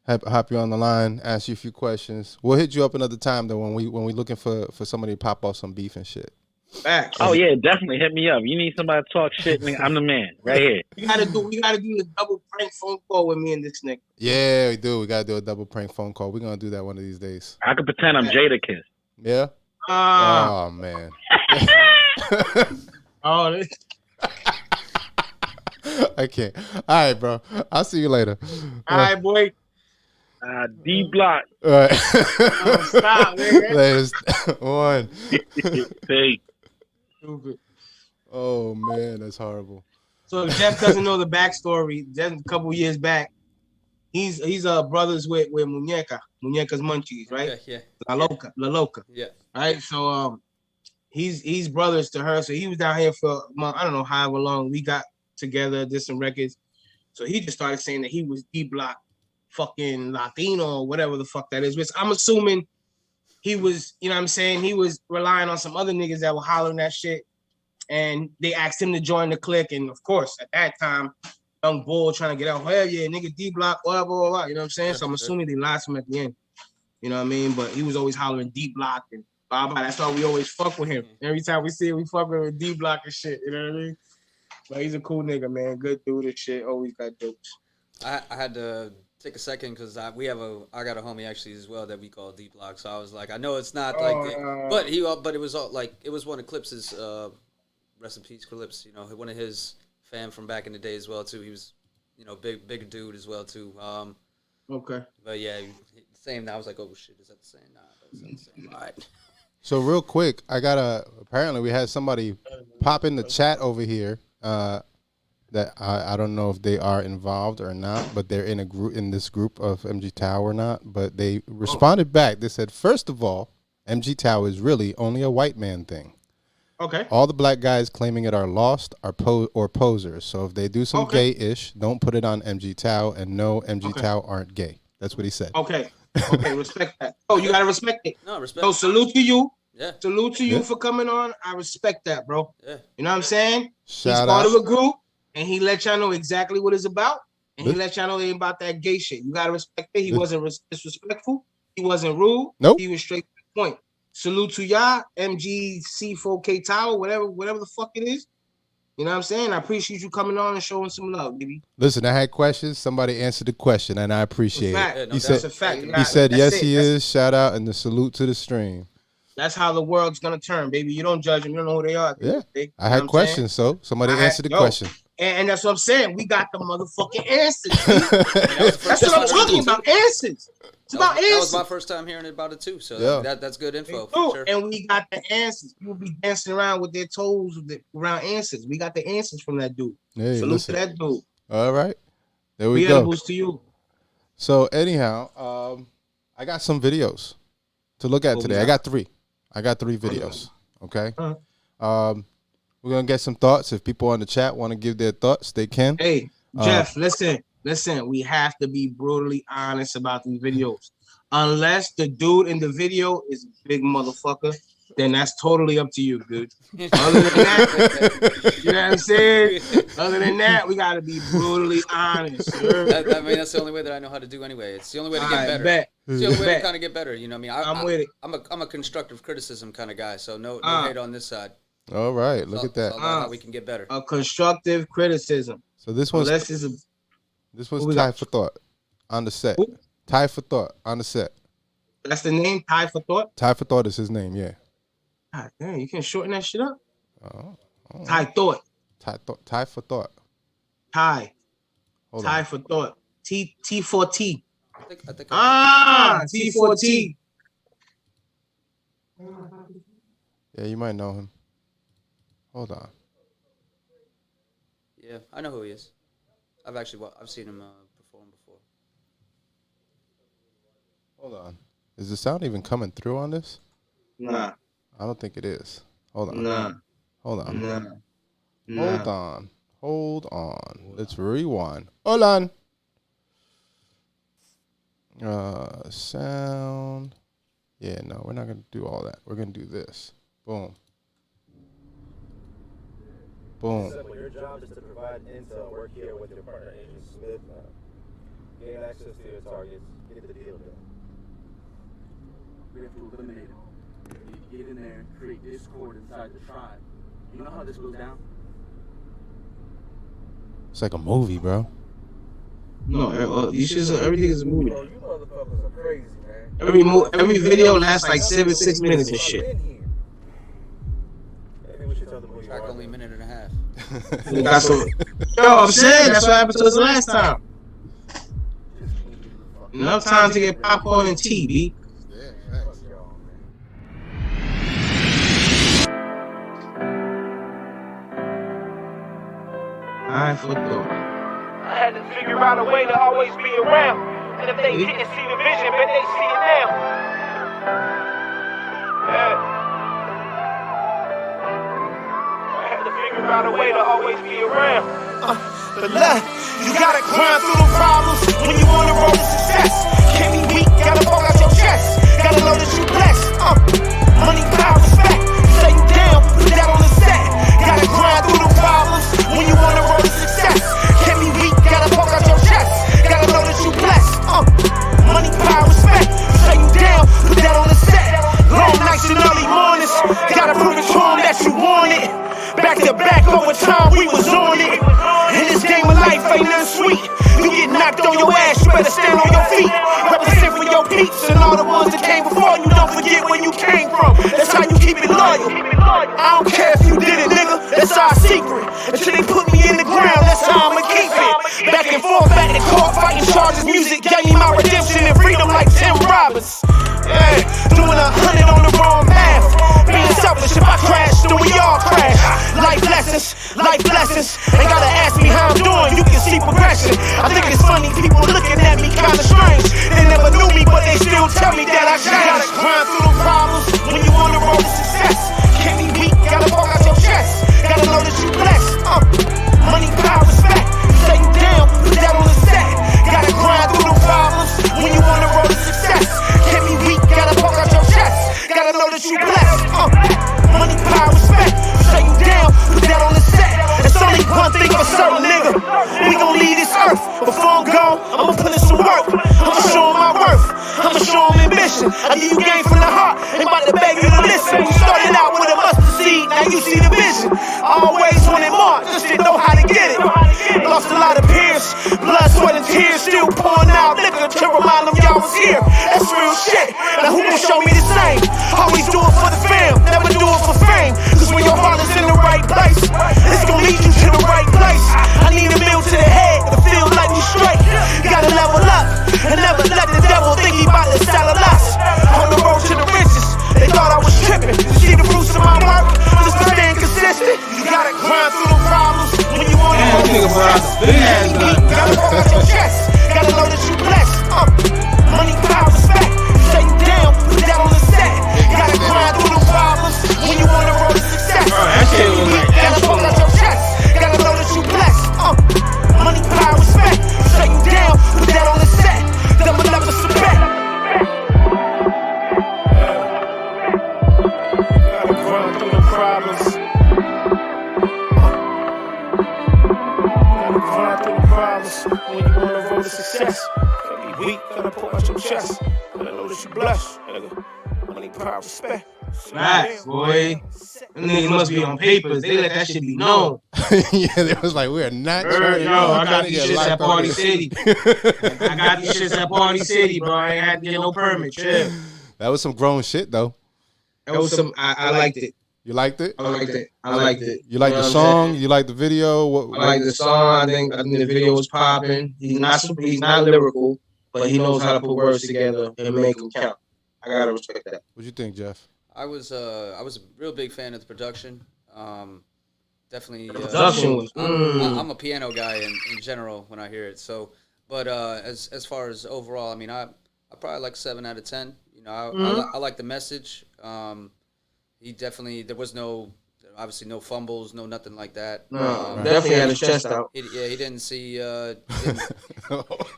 hop you on the line, ask you a few questions. We'll hit you up another time though when we looking for somebody to pop off some beef and shit. Facts. Oh yeah, definitely hit me up. You need somebody to talk shit, nigga, I'm the man right here. We gotta do the double prank phone call with me and this nigga. Yeah, we do. We gotta do a double prank phone call. We're gonna do that one of these days. I could pretend I'm Jadakiss. Yeah. Oh man. I can't. All right, bro. I'll see you later. All right, boy. D block. All right. Stop, nigga. Latest one. Hey. Stupid. Oh man, that's horrible. So if Jeff doesn't know the backstory, just a couple years back, he's brothers with Muñeca's Munchies, right? Yeah. La Loca. Yeah. Right. So he's brothers to her. So he was down here for I don't know however long. We got together, did some records. So he just started saying that he was D Block fucking Latino or whatever the fuck that is. Which I'm assuming he was, you know what I'm saying? He was relying on some other niggas that were hollering that shit. And they asked him to join the clique. And of course, at that time, young bull trying to get out, hell yeah, nigga D Block, blah, blah, blah. You know what I'm saying? So I'm assuming they lost him at the end. You know what I mean? But he was always hollering D Block and blah, blah. That's why we always fuck with him. Every time we see him, we fuck with him with D Block and shit. You know what I mean? But he's a cool nigga, man. Good dude and shit. Always got jokes. I had to take a second because I got a homie actually as well that we call D Block. So I was like, I know it's not but it was all like it was one of Clips's rest in peace, Clips. You know, one of his fam from back in the day as well too. He was, you know, big dude as well too. Okay. But yeah, same. Now I was like, oh shit, is that the same? Nah, that's not the same. All right. So real quick, apparently we had somebody pop in the chat over here that I don't know if they are involved or not, but they're in this group of MGTOW or not, but they responded back. They said, first of all, MGTOW is really only a white man thing. Okay. All the black guys claiming it are lost or posers. So if they do some gay-ish, don't put it on MGTOW, and no, MGTOW aren't gay. That's what he said. Okay, respect that. Oh, you gotta respect it. No, respect. So salute to you. Yeah. Salute to you for coming on. I respect that, bro. Yeah. You know what I'm saying? He's part of a group, and he let y'all know exactly what it's about, and he let y'all know about that gay shit. You gotta respect it. He wasn't disrespectful. He wasn't rude. Nope. He was straight to the point. Salute to y'all, MGC4K Tower, whatever the fuck it is. You know what I'm saying? I appreciate you coming on and showing some love, baby. Listen, I had questions. Somebody answered the question, and I appreciate it. That's a fact. He said, yes, he is. Shout out and the salute to the stream. That's how the world's gonna turn, baby. You don't judge them. You don't know who they are. Yeah, I had questions, so somebody answered the question. And that's what I'm saying. We got the motherfucking answers. That's what I'm talking about. Answers. It's about answers. That was my first time hearing about it too. So that's good info. For sure. And we got the answers. People be dancing around with their toes around answers. We got the answers from that dude. Hey, salute to that dude. All right, there we go. Boost to you. So anyhow, I got some videos to look at today. I got three videos. Okay. We're gonna get some thoughts. If people on the chat want to give their thoughts, they can. Hey, Jeff, listen. We have to be brutally honest about these videos. Unless the dude in the video is a big motherfucker, then that's totally up to you, dude. Other than that, you know what I'm saying? Other than that, we gotta be brutally honest. I mean, that's the only way that I know how to do anyway. It's the only way to get better. It's the only way to kind of get better. You know what I mean? I'm with it. I'm a constructive criticism kind of guy, so no hate on this side. All right, look at that. It's how we can get better. A constructive criticism. So this one's Tie for Thought on the set. Who? Tie for Thought on the set. That's the name, Tie for Thought? Tie for Thought is his name, yeah. God damn, you can shorten that shit up? Oh. Tie Thought. Tie for Thought. Tie. Hold Tie on. for Thought. T4T. I think T4T. Yeah, you might know him. Hold on. Yeah, I know who he is. I've seen him perform before. Hold on. Is the sound even coming through on this? Nah. I don't think it is. Hold on. Nah. Hold on. Nah. Hold on. Let's rewind. Hold on. Sound. Yeah, no, we're not going to do all that. We're going to do this. Boom. Boom. Your job is to provide intel, work here with your partner, Agent Smith, gain access to your targets, get the deal done. We have to eliminate them. You get in there and create discord inside the tribe. You know how this goes down? It's like a movie, bro. No, everything is a movie. Bro, you motherfuckers are crazy, man. Every video lasts like 6 minutes and shit. Maybe we should tell them who you Track are. only a minute and a half. We got some. Yo, I'm saying that's what happened to us last time. Enough time to get popcorn and tea, B. I had to figure out a way to always be around. And if they didn't see the vision, but they see it now. I had to figure out a way to always be around. But look, you gotta grind through the problems when you on the road to success. Can't be weak, gotta walk out your chest. Gotta know that you blessed. Money, power, respect. Say you down, put that on the set. Gotta grind through the problems when you on the road to success. Can't be weak, gotta walk out your chest. Gotta know that you blessed. Money, power, respect. Say you down, put that on the set. Long nights and early mornings. Gotta prove it to 'em that you want it. Back to back over time, we was on it. In this game of life ain't nothing sweet. You get knocked knocked on your ass, you better stand on your feet. Represent for your peeps and all the ones that came before you. Don't forget where you came from. That's how you keep it loyal. I don't care if you did it, nigga. That's our secret. Until they put me in the ground, that's how I'ma keep it. Back and forth, back to court, fighting charges. Music gave me my redemption and freedom like Tim Robbins. Yeah, doing 100 on the wrong path. Being selfish, if I crash, then we all crash. Life lessons, life lessons. Ain't gotta ask me how I'm doing, you can see progression. I think it's funny, people looking at me kinda strange. They never knew me, but they still tell me that I changed. Gotta grind through the problems when you on the road to success. Can't be weak, gotta walk out your chest. Gotta know that you blessed. Money, power, respect. Say you down, put that on the set. Gotta grind through the problems when you on the road to success. Can't be weak, gotta walk out your chest. Gotta know that you blessed. Money, power, respect. Say you down, put that on the set. It's only one thing for certain, nigga. We gon' leave this earth. Before I'm gone, I'ma put in some work. I'ma show 'em my worth. I'ma show 'em ambition. I give you game from the heart. Ain't about to beg you to listen. We started out with a mustard seed, now you see the vision. Always wanted more, just didn't know how to get it. Lost a lot of peers, blood, sweat, and tears. Still pouring out liquor to remind them y'all was here. That's real shit. Now who gon' show me the same? Always do it for the fam, never do it for fame. Cause when your heart is in the right place, it's gon' lead you to the right place. I need a meal to the head to feel like we straight. Gotta level up and never let the devil think he bout to sell a loss. On the road to the riches, they thought I was tripping. You see the fruits of my work, just to stay consistent. You gotta grind through the problems when you on the road to success. Gotta walk out your chest, gotta know that you blessed. Money, power, respect. Say you down, put that on the set. Gotta grind through the problems when you on the road to success. Gotta walk out your chest, gotta know that you blessed. Money, power, respect. Say you down, put that on the set. Never, never submit. Gotta grind through the problems. Gotta grind through the problems when you on the road to success. Gotta be weak, gotta pull out your chest. Gotta know that you blessed, nigga. Money, power, respect. Facts, boy. Them niggas must be on papers. They let that shit be known. Yeah, they was like, we're not trying. Yo, I got these shits at Party City. I got these shits at Party City, bro. I ain't had to get no permit. Chill. That was some grown shit, though. That was some. I liked it. You liked it? I liked it. You liked the song? You liked the video? I like the song. I think the video was popping. He's not lyrical, but he knows how to put words together and make them count. I gotta respect that. What you think, Jeff? I was a real big fan of the production. Definitely. The production was. I'm a piano guy in general when I hear it. So, but as far as overall, I mean, I probably like 7 out of 10. You know, I like the message. He definitely, there was obviously no fumbles, no nothing like that. No, definitely had his chest out. He didn't see,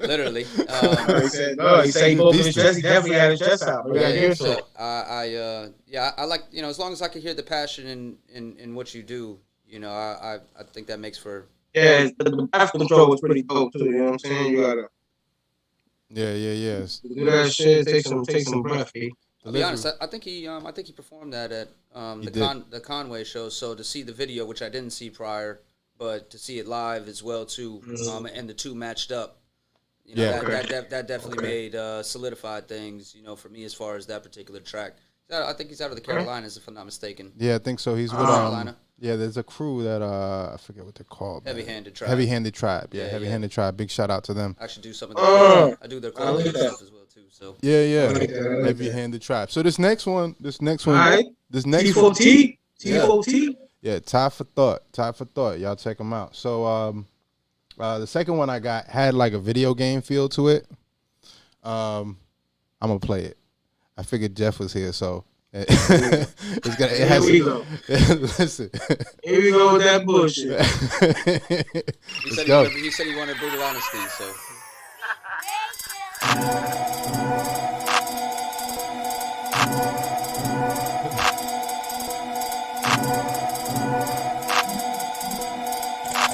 literally. He said he opened his chest. He definitely had his chest out. So I like, you know, as long as I can hear the passion in what you do, you know, I think that makes for. Yeah, the breath control was pretty dope too. You know what I'm saying? You gotta. Yeah. Do that shit. Take some breath, B. To be honest, I think he performed that at the Conway show. So to see the video, which I didn't see prior, but to see it live as well too, and the two matched up, you know, that definitely made solidified things, you know, for me as far as that particular track. I think he's out of the Carolinas, if I'm not mistaken. Yeah, I think so. He's with Carolina. Yeah, there's a crew that I forget what they're called. Heavy-Handed Tribe. Heavy-Handed Tribe. Yeah, Heavy-Handed Tribe. Big shout out to them. I actually do some of that. I do their choreography stuff as well too. So yeah. Heavy-Handed Tribe. So this next one. All right. T4T. T4T. Yeah, Time for Thought. Y'all check them out. So the second one I got had like a video game feel to it. I'm gonna play it. I figured Jeff was here, so Here we go. Listen. Here we go with that bullshit. He said he wanted brutal honesty, so.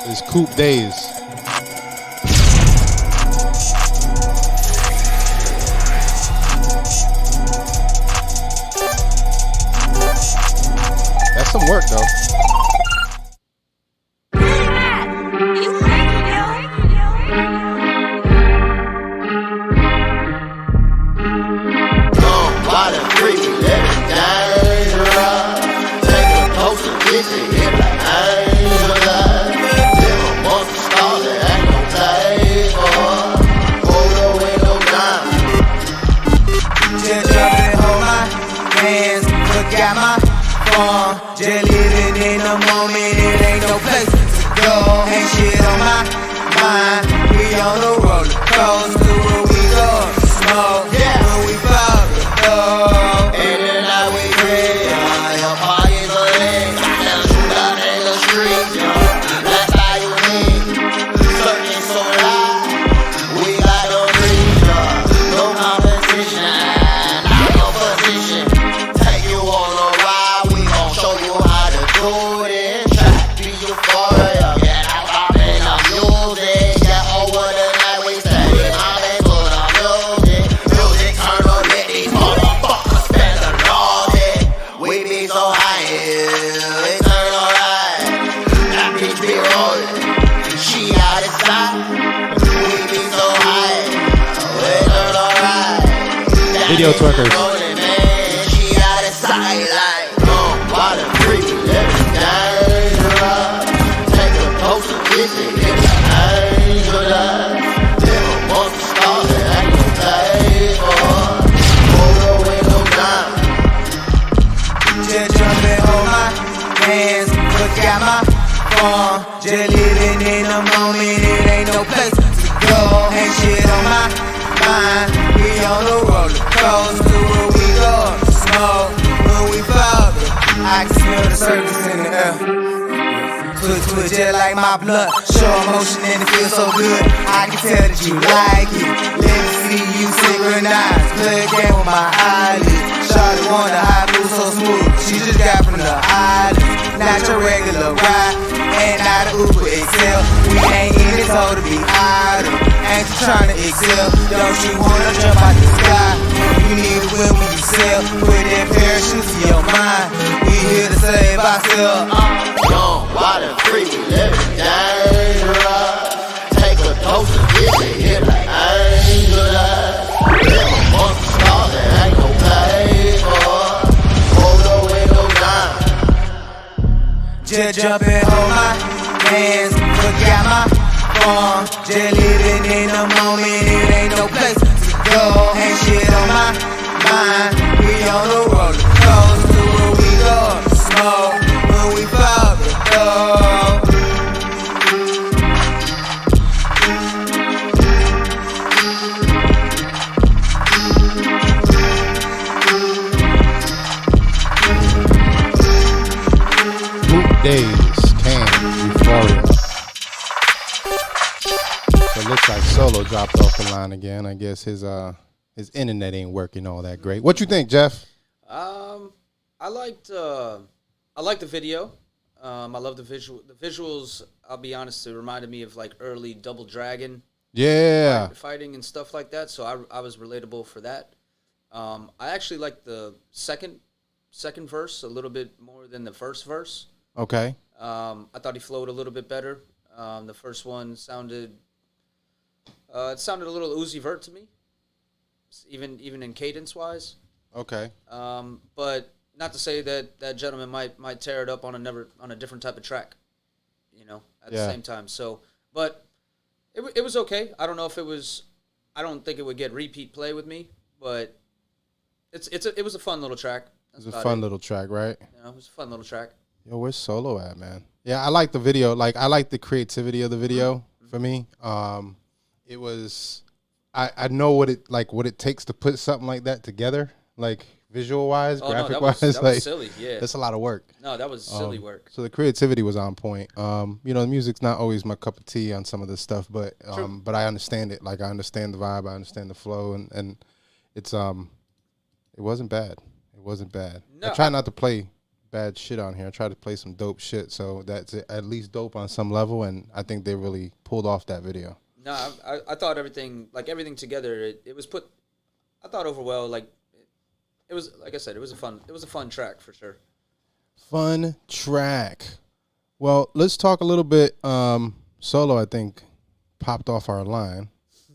It's Coop Days. That's some work, though. forgot my phone. Just living in the moment, it ain't no place to go. Ain't shit on my mind. We on the roller coaster where we go. Smoke, when we fall, go. And then now we free. Your pockets are lit. Now shoot out in the street. That's how you win. Circuit so loud. We got no reach. No competition. Not no position. Take you on a ride. We gon' show you how to do it. Try to be euphoria. Yeah, I'm popping up music. Yeah, over the night we steady. I'm in put on music. Music turn on, let these motherfuckers spend the naughty. We be so high, yeah, it turn alright. That bitch be rolling. She out of sight. We be so high, it turn alright. That Video bitch be twerkers. rolling, man. She out of sight, like, why the freak living dangerous? Take a poster, kiss it, it's dangerous. Never want to start it, ain't no pay for. Hold the window down. Just jumping on my hands, forgot my phone. Just living in the moment, it ain't no place to go. Ain't shit on my mind. We on the roller coaster where we go. Smoke when we fall. I can smell the circus in the air. Twitch just like my blood. Show emotion and it feels so good. I can tell that you like it. Let me see you synchronize. Play a game with my eyelids. Shawty wonder how I move so smooth. She just got from the island. Not your regular ride. And not a Uber Excel. We ain't in this hole to be idle. Ain't you trying to excel? Don't you wanna jump out the sky? You need a win when you sail. Put that parachute to your mind. We here to save ourselves. Why the freak living dangerous? Take a dose of this and hit like angelus. Never want to start that ain't no pay for. Hold the window down. Just jumping on my hands, forgot my phone. Just living in the moment, it ain't no place to go. Ain't shit on my mind. We on the roller coaster where we go. Smoke when we fall, go. Days came Euphoria. So it looks like Solo dropped off the line again. I guess his internet ain't working all that great. What you think, Jeff? I liked the video. I love the visual. The visuals, I'll be honest, it reminded me of like early Double Dragon. Yeah. Fighting and stuff like that. So I was relatable for that. I actually liked the second verse a little bit more than the first verse. Okay. I thought he flowed a little bit better. The first one sounded a little Uzi Vert to me, even in cadence wise. Okay. But not to say that gentleman might tear it up on a different type of track, at the same time. So, but it was okay. I don't know if it was. I don't think it would get repeat play with me, but it was a fun little track. It was a fun little track, right? It was a fun little track. Yo, where's Solo at, man? Yeah, I like the video. Like, I like the creativity of the video for me. It was, I know what it takes to put something like that together, like visual wise, graphic wise. That like, was silly. Yeah, that's a lot of work. No, that was silly work. So the creativity was on point. The music's not always my cup of tea on some of this stuff, but I understand it. Like, I understand the vibe, I understand the flow, and it's it wasn't bad. It wasn't bad. No. I try not to play bad shit on here. I try to play some dope shit, so that's at least dope on some level, and I think they really pulled off that video. No, I thought everything together, it was put, I thought over well. Like, it was, like I said, it was a fun track for sure. Fun track. Well, let's talk a little bit. Solo, I think, popped off our line.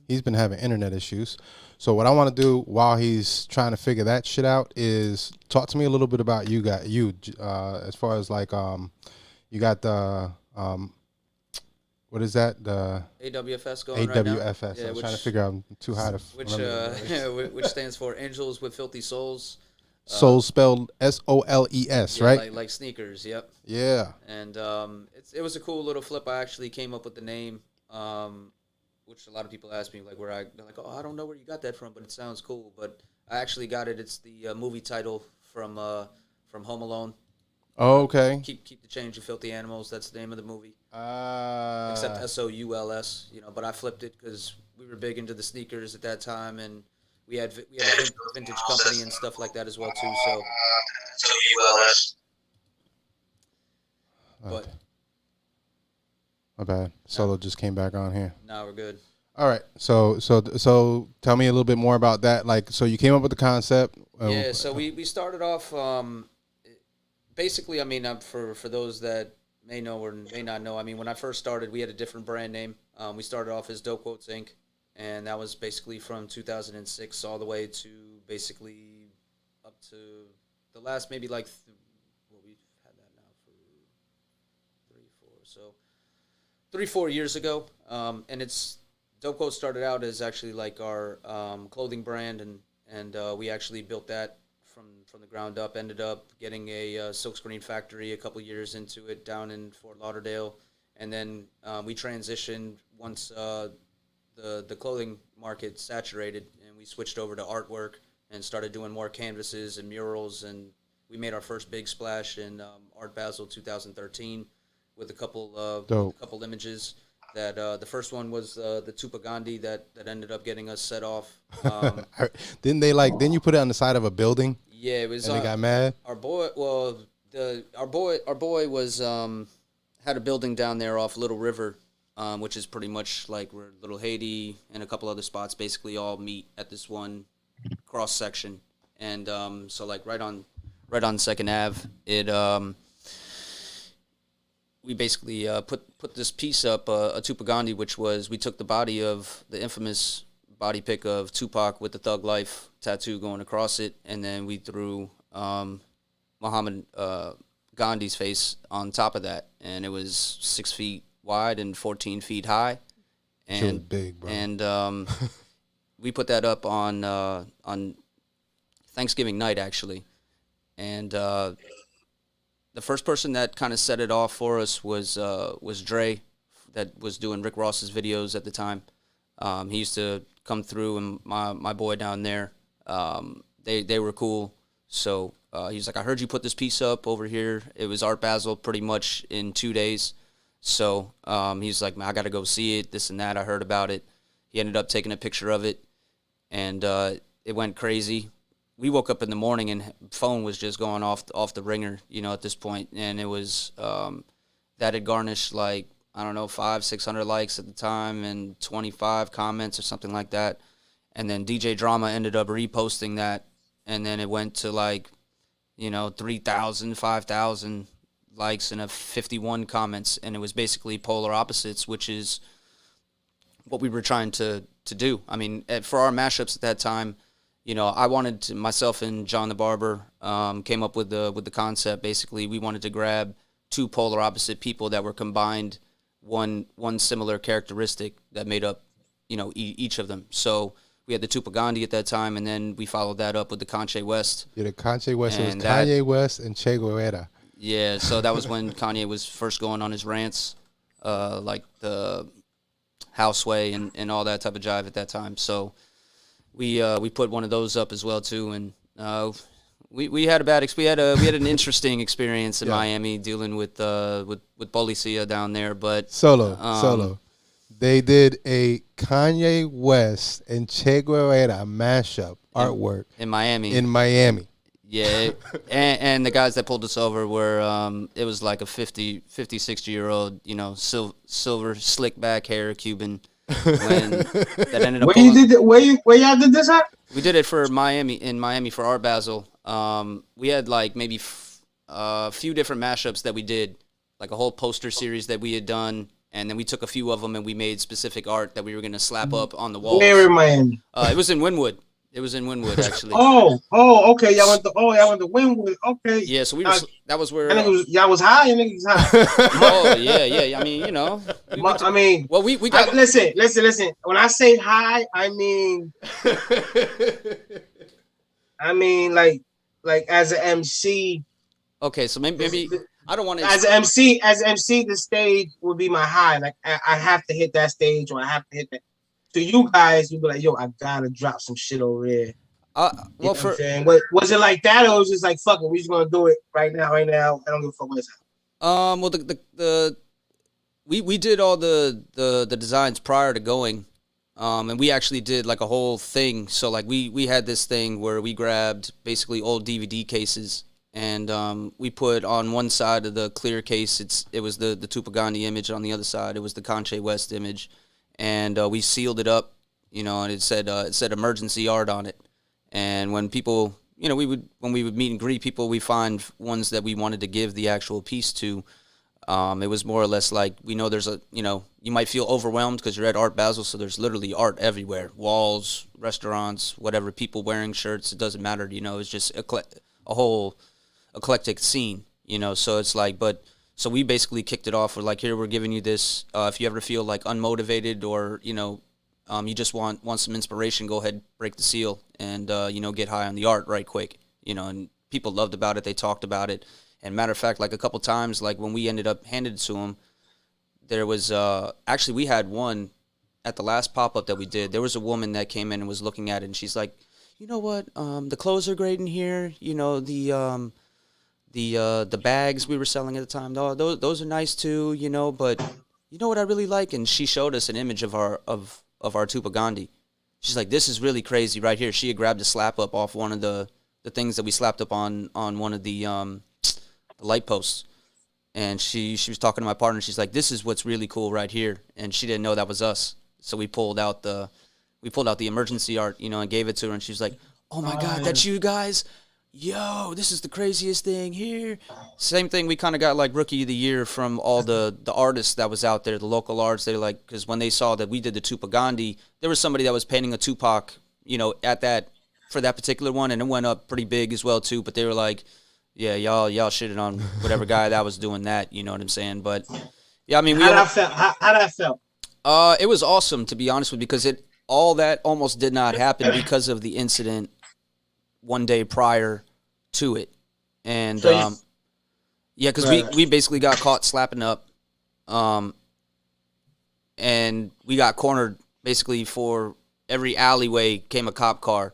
He's been having internet issues. So what I want to do while he's trying to figure that shit out is talk to me a little bit about you as far as like you got the what is that, the AWFS going right now? AWFS. Yeah, I was trying to figure out. I'm too high to which stands for Angels with Filthy Souls. Soul spelled SOLES, Yeah, right? like sneakers. Yep. Yeah. And it was a cool little flip. I actually came up with the name, which a lot of people ask me like they're like, oh, I don't know where you got that from, but it sounds cool. But I actually got it. It's the movie title from Home Alone. Oh, okay. Keep the change, you filthy animals. That's the name of the movie. Except SOULS, But I flipped it because we were big into the sneakers at that time, and we had a vintage company and stuff like that as well too. So SOULS. But my bad. Solo just came back on here. now we're good. All right. So tell me a little bit more about that. Like, so you came up with the concept. Yeah. So we started off. Basically, I mean, for those that may know or may not know, I mean, when I first started, we had a different brand name. We started off as Dope Quotes Inc., and that was basically from 2006 all the way to basically up to the last maybe like we've had that now for 3-4 years ago. And it's Dope Quotes started out as actually like our clothing brand, and we actually built that from the ground up. Ended up getting a silkscreen factory a couple years into it down in Fort Lauderdale, and then we transitioned once the clothing market saturated, and we switched over to artwork and started doing more canvases and murals, and we made our first big splash in Art Basel 2013 with a couple images. That the first one was the Tupa Gandhi that ended up getting us set off. Didn't you put it on the side of a building? Yeah, it was. And they got mad. Our boy was had a building down there off Little River, which is pretty much like where Little Haiti and a couple other spots basically all meet at this one cross section, and so like right on 2nd Ave, it we basically put this piece up, a Tupa Gandhi, which was we took the body of the infamous body pic of Tupac with the Thug Life tattoo going across it, and then we threw Muhammad Gandhi's face on top of that, and it was 6 feet wide and 14 feet high, and really big, bro. And we put that up on Thanksgiving night actually, and the first person that kind of set it off for us was Dre, that was doing Rick Ross's videos at the time. He used to come through, and my boy down there, they were cool. So he was like, I heard you put this piece up over here. It was Art Basel pretty much in 2 days. So he's like, man, I got to go see it, this and that. I heard about it. He ended up taking a picture of it, and it went crazy. We woke up in the morning and phone was just going off the ringer, at this point. And it was, that had garnished like, I don't know, 500-600 likes at the time and 25 comments or something like that. And then DJ Drama ended up reposting that. And then it went to like, 3,000, 5,000 likes and 51 comments. And it was basically polar opposites, which is what we were trying to do. I mean, for our mashups at that time, I wanted to, myself and John the Barber came up with the concept. Basically, we wanted to grab two polar opposite people that were combined one similar characteristic that made up, each of them. So we had the Tupa Gandhi at that time, and then we followed that up with the Kanye West. Yeah, the Kanye West. It was Kanye West and Che Guevara. Yeah, so that was when Kanye was first going on his rants, like the Houseway and all that type of jive at that time. So we put one of those up as well too, and we had we had an interesting experience in Miami dealing with Policia down there, but Solo. They did a Kanye West and Che Guevara mashup artwork in Miami. Yeah, and the guys that pulled us over were it was like a 50, 60-year-old, silver slick back hair Cuban. That ended up where y'all did this at? We did it for Miami for Art Basel. We had like maybe a few different mashups that we did, like a whole poster series that we had done, and then we took a few of them and we made specific art that we were gonna slap up on the walls. Where in Miami? It was in Wynwood. It was in Wynwood actually. Okay. Y'all went to Wynwood. Okay. Yeah, so that was where y'all was high. Your niggas high. Oh yeah. I mean, we got. Listen. When I say high, I mean like like as an MC. Okay, so maybe I don't want to. As an MC, the stage would be my high. Like I have to hit that stage, or I have to hit that. To you guys, you'd be like, "Yo, I gotta drop some shit over there." Well, you know what I'm saying? What was it like that, or was it just like, "Fuck it, we just gonna do it right now"? I don't give a fuck what's happening. Well, we did all the designs prior to going, and we actually did like a whole thing. So like we had this thing where we grabbed basically old DVD cases. And we put on one side of the clear case, it was the Tupac Gandhi image. On the other side, it was the Conche West image, and we sealed it up, and it said emergency art on it. And when people, when we would meet and greet people, we find ones that we wanted to give the actual piece to. It was more or less like, we know there's you might feel overwhelmed because you're at Art Basel, so there's literally art everywhere, walls, restaurants, whatever, people wearing shirts. It doesn't matter, it's just a whole eclectic scene, so it's like, so we basically kicked it off with like, here, we're giving you this, if you ever feel like unmotivated or you just want some inspiration, go ahead, break the seal, and get high on the art right quick, and people loved about it, they talked about it. And matter of fact, like a couple times, like when we ended up handed it to them, there was actually, we had one at the last pop-up that we did. There was a woman that came in and was looking at it, and she's like, you know what, the clothes are great in here, the bags we were selling at the time, those are nice too, but you know what I really like? And she showed us an image of our Tupac Gandhi. She's like, this is really crazy right here. She had grabbed a slap up off one of the things that we slapped up on one of the light posts. And she was talking to my partner. She's like, this is what's really cool right here. And she didn't know that was us. So we pulled out the emergency art, and gave it to her. And she's like, oh my God, that's you guys? Yo, this is the craziest thing here. Same thing, we kind of got like Rookie of the Year from all the artists that was out there, the local artists. They're like, because when they saw that we did the Tupac Gandhi, there was somebody that was painting a Tupac, for that particular one, and it went up pretty big as well too. But they were like, yeah, y'all shitted on whatever guy that was doing that, you know what I'm saying? But yeah, I mean, how that felt? It was awesome, to be honest with you, because all that almost did not happen because of the incident one day prior to it. And yeah, because we basically got caught slapping up, and we got cornered basically for every alleyway came a cop car,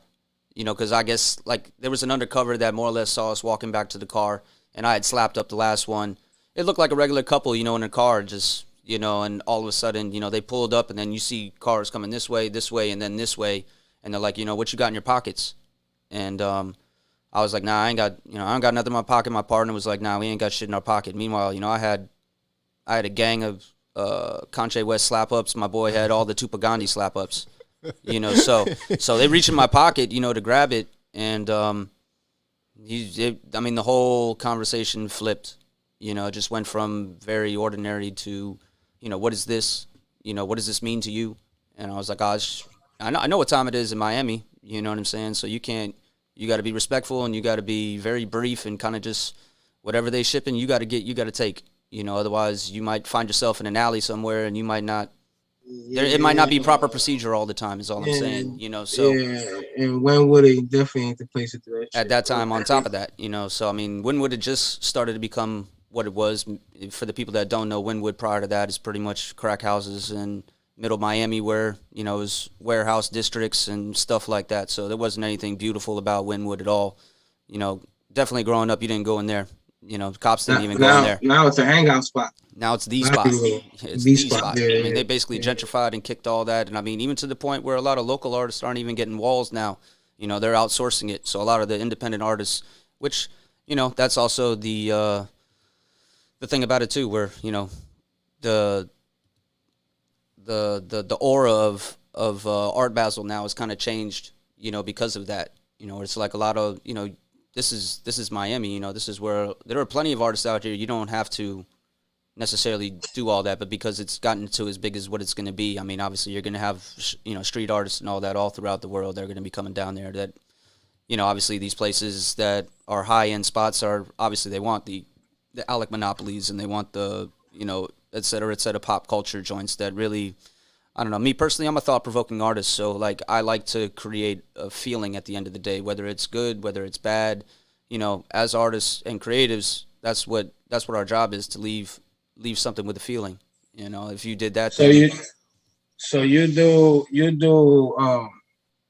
because I guess like there was an undercover that more or less saw us walking back to the car, and I had slapped up the last one. It looked like a regular couple, in a car, just, and all of a sudden, they pulled up, and then you see cars coming this way, and then this way, and they're like, what you got in your pockets? And I was like, nah, I don't got nothing in my pocket. My partner was like, nah, we ain't got shit in our pocket. Meanwhile, I had a gang of Conche West slap-ups. My boy had all the Tupac Gandhi slap-ups, so they reached in my pocket, to grab it, and the whole conversation flipped, it just went from very ordinary to, what is this? What does this mean to you? And I was like, I know what time it is in Miami, you know what I'm saying? So you got to be respectful, and you got to be very brief, and kind of just whatever they shipping, you got to take, otherwise you might find yourself in an alley somewhere, and you might not, it might not be proper procedure all the time is all I'm saying, so. Yeah, and Wynwood definitely ain't the place to do that shit. At that time, on top of that, so I mean, Wynwood had just started to become what it was. For the people that don't know, Wynwood prior to that is pretty much crack houses and middle Miami, where it was warehouse districts and stuff like that. So there wasn't anything beautiful about Wynwood at all. Definitely growing up, you didn't go in there. Cops didn't even go in there. Now it's a hangout spot. Now it's the spot. It's the spot. Yeah, I mean, they basically gentrified and kicked all that. And I mean, even to the point where a lot of local artists aren't even getting walls now. They're outsourcing it. So a lot of the independent artists, which, that's also the thing about it too, where, the aura of Art Basel now has kind of changed, because of that. It's like a lot of, this is Miami, this is where there are plenty of artists out here. You don't have to necessarily do all that, but because it's gotten to as big as what it's going to be, I mean, obviously you're going to have, street artists and all that all throughout the world. They're going to be coming down there that, obviously these places that are high-end spots are, obviously they want the Alec Monopolies, and they want the, et cetera, pop culture joints that really, I don't know. Me personally, I'm a thought-provoking artist, so like I like to create a feeling at the end of the day, whether it's good, whether it's bad, as artists and creatives, that's what our job is, to leave something with a feeling. If you did that, so you do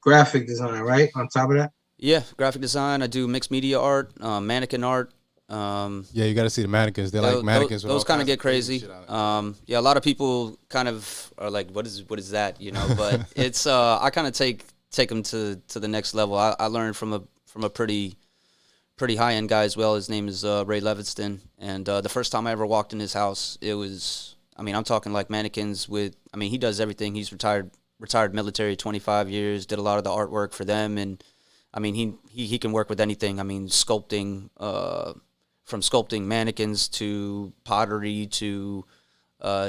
graphic design, right? On top of that, yeah, graphic design. I do mixed media art, mannequin art. Yeah, you got to see the mannequins. They're like mannequins. Those kind of get crazy. Yeah, a lot of people kind of are like, "What is that?" But it's I kind of take them to the next level. I learned from a pretty high end guy as well. His name is Ray Levinston, and the first time I ever walked in his house, it was. I'm talking like mannequins with. He does everything. He's retired military, 25 years. Did a lot of the artwork for them, and he can work with anything. Sculpting. From sculpting mannequins to pottery to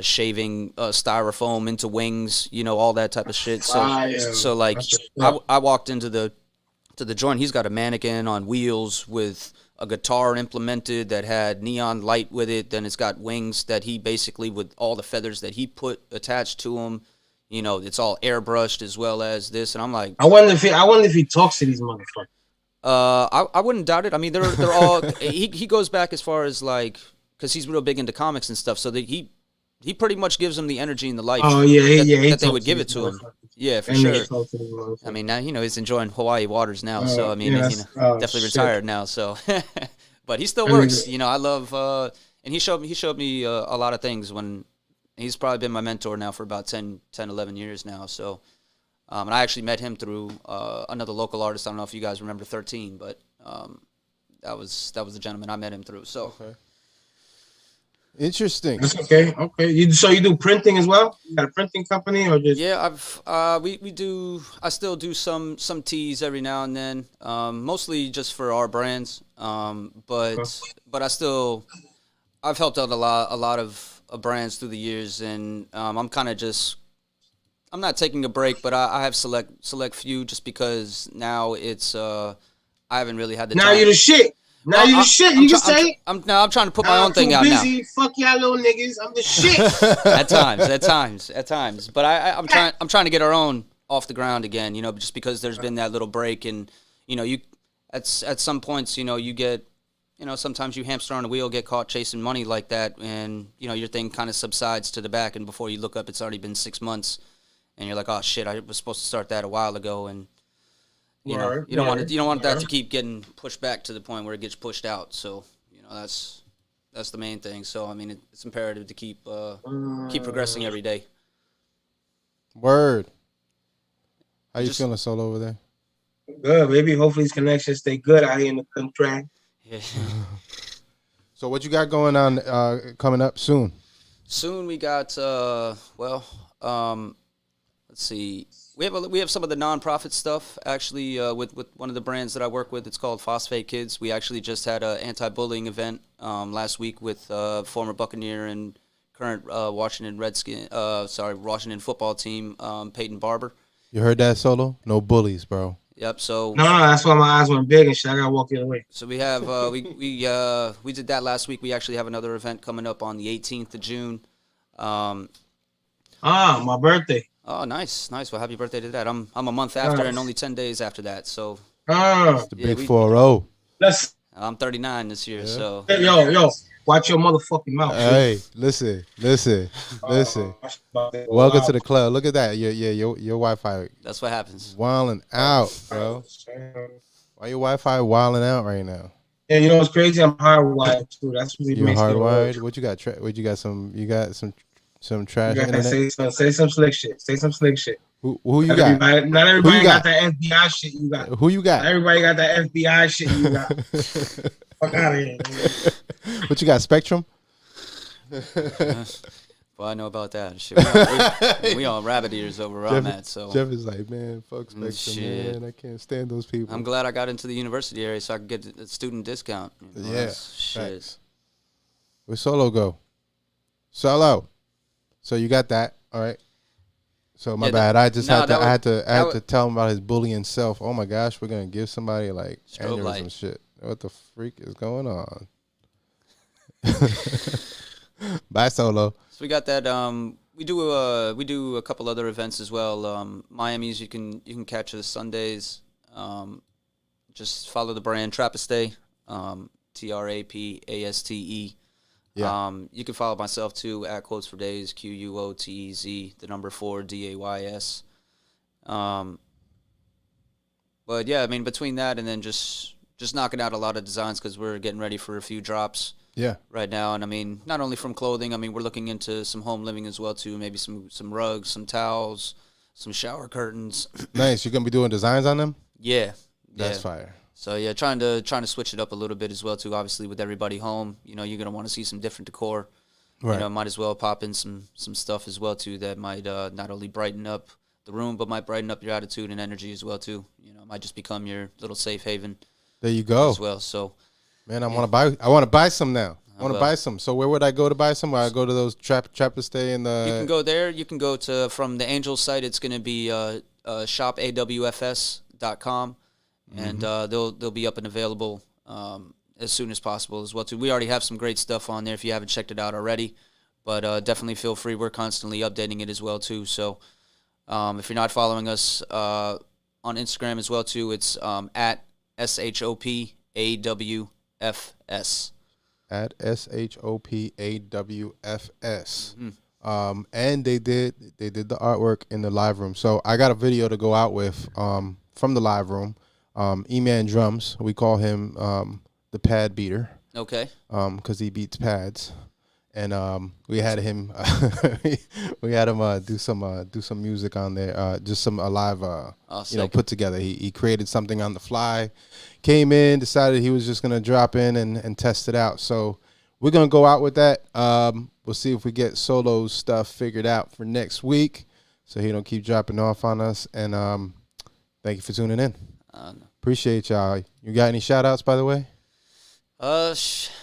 shaving styrofoam into wings, all that type of shit. So I walked into the joint. He's got a mannequin on wheels with a guitar implemented that had neon light with it. Then it's got wings that he basically, with all the feathers that he put attached to him, it's all airbrushed as well as this. And I'm like, I wonder if he talks to these motherfuckers. I wouldn't doubt it. They're all. He goes back as far as because he's real big into comics and stuff. So that he pretty much gives them the energy and the life. Oh yeah, that they would give it to him. Yeah, for sure. Now he's enjoying Hawaii waters now. So definitely retired now. So, but he still works. I love. And he showed me a lot of things when he's probably been my mentor now for about 10, 11 years now. So. And I actually met him through another local artist. I don't know if you guys remember 13, but that was the gentleman I met him through. So, okay. Interesting. That's okay. Okay. So you do printing as well? You got a printing company or just? Yeah, we do. I still do some tees every now and then, mostly just for our brands. But I've helped out a lot of brands through the years, and I'm kind of just. I'm not taking a break, but I have select few just because now it's I haven't really had the time. Now you're the shit. Now you're the shit. You can say. I'm trying to put my own thing out now. Fuck y'all little niggas. I'm the shit. At times. But I'm trying to get our own off the ground again. Just because there's been that little break, and you at some points you get. Sometimes you hamster on a wheel, get caught chasing money like that, and your thing kind of subsides to the back, and before you look up, it's already been 6 months. And you're like, oh shit! I was supposed to start that a while ago, and you don't want that to keep getting pushed back to the point where it gets pushed out. So that's the main thing. So it's imperative to keep progressing every day. Word. How you feeling, Solo, over there? Good, baby. Hopefully his connections stay good out here in the country. Yeah. So what you got going on coming up soon? Soon we got let's see. We have some of the nonprofit stuff actually with one of the brands that I work with. It's called Phosphate Kids. We actually just had an anti-bullying event last week with former Buccaneer and current Washington football team Peyton Barber. You heard that, Solo? No bullies, bro. Yep. So no, that's why my eyes went big and shit. I gotta walk the other way. So we have we did that last week. We actually have another event coming up on the 18th of June. My birthday. Oh, nice. Well, happy birthday to that. I'm a month after and only 10 days after that. So it's the big 4-0. I'm 39 this year, so yo, watch your motherfucking mouth. Hey, listen. Welcome to the club. Look at that. Your Wi-Fi. That's what happens. Wilding out, bro. Why your Wi-Fi wilding out right now? Yeah, you know what's crazy? I'm hardwired too. That's really You're hardwired. What you got? You got some trash internet? Say some slick shit. Who you got? Not everybody got that FBI shit you got. Who you got? Not everybody got that FBI shit you got. Fuck out of here. What you got? Spectrum? Well, I know about that. Shit, we all rabbit ears over on that. So Jeff is like, man, fuck Spectrum, man. I can't stand those people. I'm glad I got into the university area so I could get a student discount. Yeah. Shit. Where Solo go? Solo. So you got that, all right? So my bad. I had to tell him about his bullying self. Oh my gosh, we're gonna give somebody like aneurysm shit. What the freak is going on? Bye, Solo. So we got that. We do a couple other events as well. Miami's you can catch us Sundays. Just follow the brand Trappist Day. TRAPASTE. Yeah. You can follow myself too at Quotes for Days, QUOTEZ, the number 4 DAYS. But yeah, I mean, between that and then just knocking out a lot of designs because we're getting ready for a few drops. Yeah. Right now, and I mean, not only from clothing. I mean, we're looking into some home living as well too. Maybe some rugs, some towels, some shower curtains. Nice. You're gonna be doing designs on them? Yeah. That's fire. So yeah, trying to switch it up a little bit as well too. Obviously, with everybody home, you're gonna want to see some different decor. Right. Might as well pop in some stuff as well too that might not only brighten up the room, but might brighten up your attitude and energy as well too. Might just become your little safe haven. There you go. As well. So, man, I want to buy some now. I want to buy some. So where would I go to buy some? Where I go to those Trapper Stay in the. You can go there. You can go to from the Angels site. It's going to be shop AWFS.com, and they'll be up and available as soon as possible as well too. We already have some great stuff on there if you haven't checked it out already, but definitely feel free. We're constantly updating it as well too. So if you're not following us on Instagram as well too, it's at SHOPAWFS. At SHOPAWFS. And they did the artwork in the live room. So I got a video to go out with from the live room. E-Man Drums, we call him the pad beater. Okay. Because he beats pads. And we had him do some music on there, just some live put together. He created something on the fly, came in, decided he was just gonna drop in and test it out. So we're gonna go out with that. We'll see if we get Solo's stuff figured out for next week, so he don't keep dropping off on us. And thank you for tuning in. Appreciate y'all. You got any shout outs, by the way?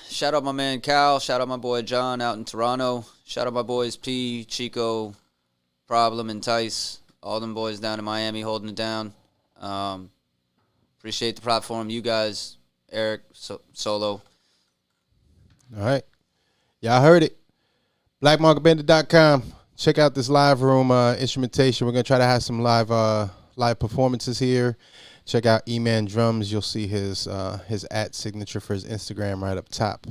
Shout out my man Cal. Shout out my boy John out in Toronto. Shout out my boys P, Chico, Problem, and Tice. All them boys down in Miami holding it down. Appreciate the platform. You guys, Eric, Solo. All right. Y'all heard it. BlackMarketBandit.com. Check out this live room instrumentation. We're going to try to have some live performances here. Check out E-Man Drums. You'll see his @ signature for his Instagram right up top.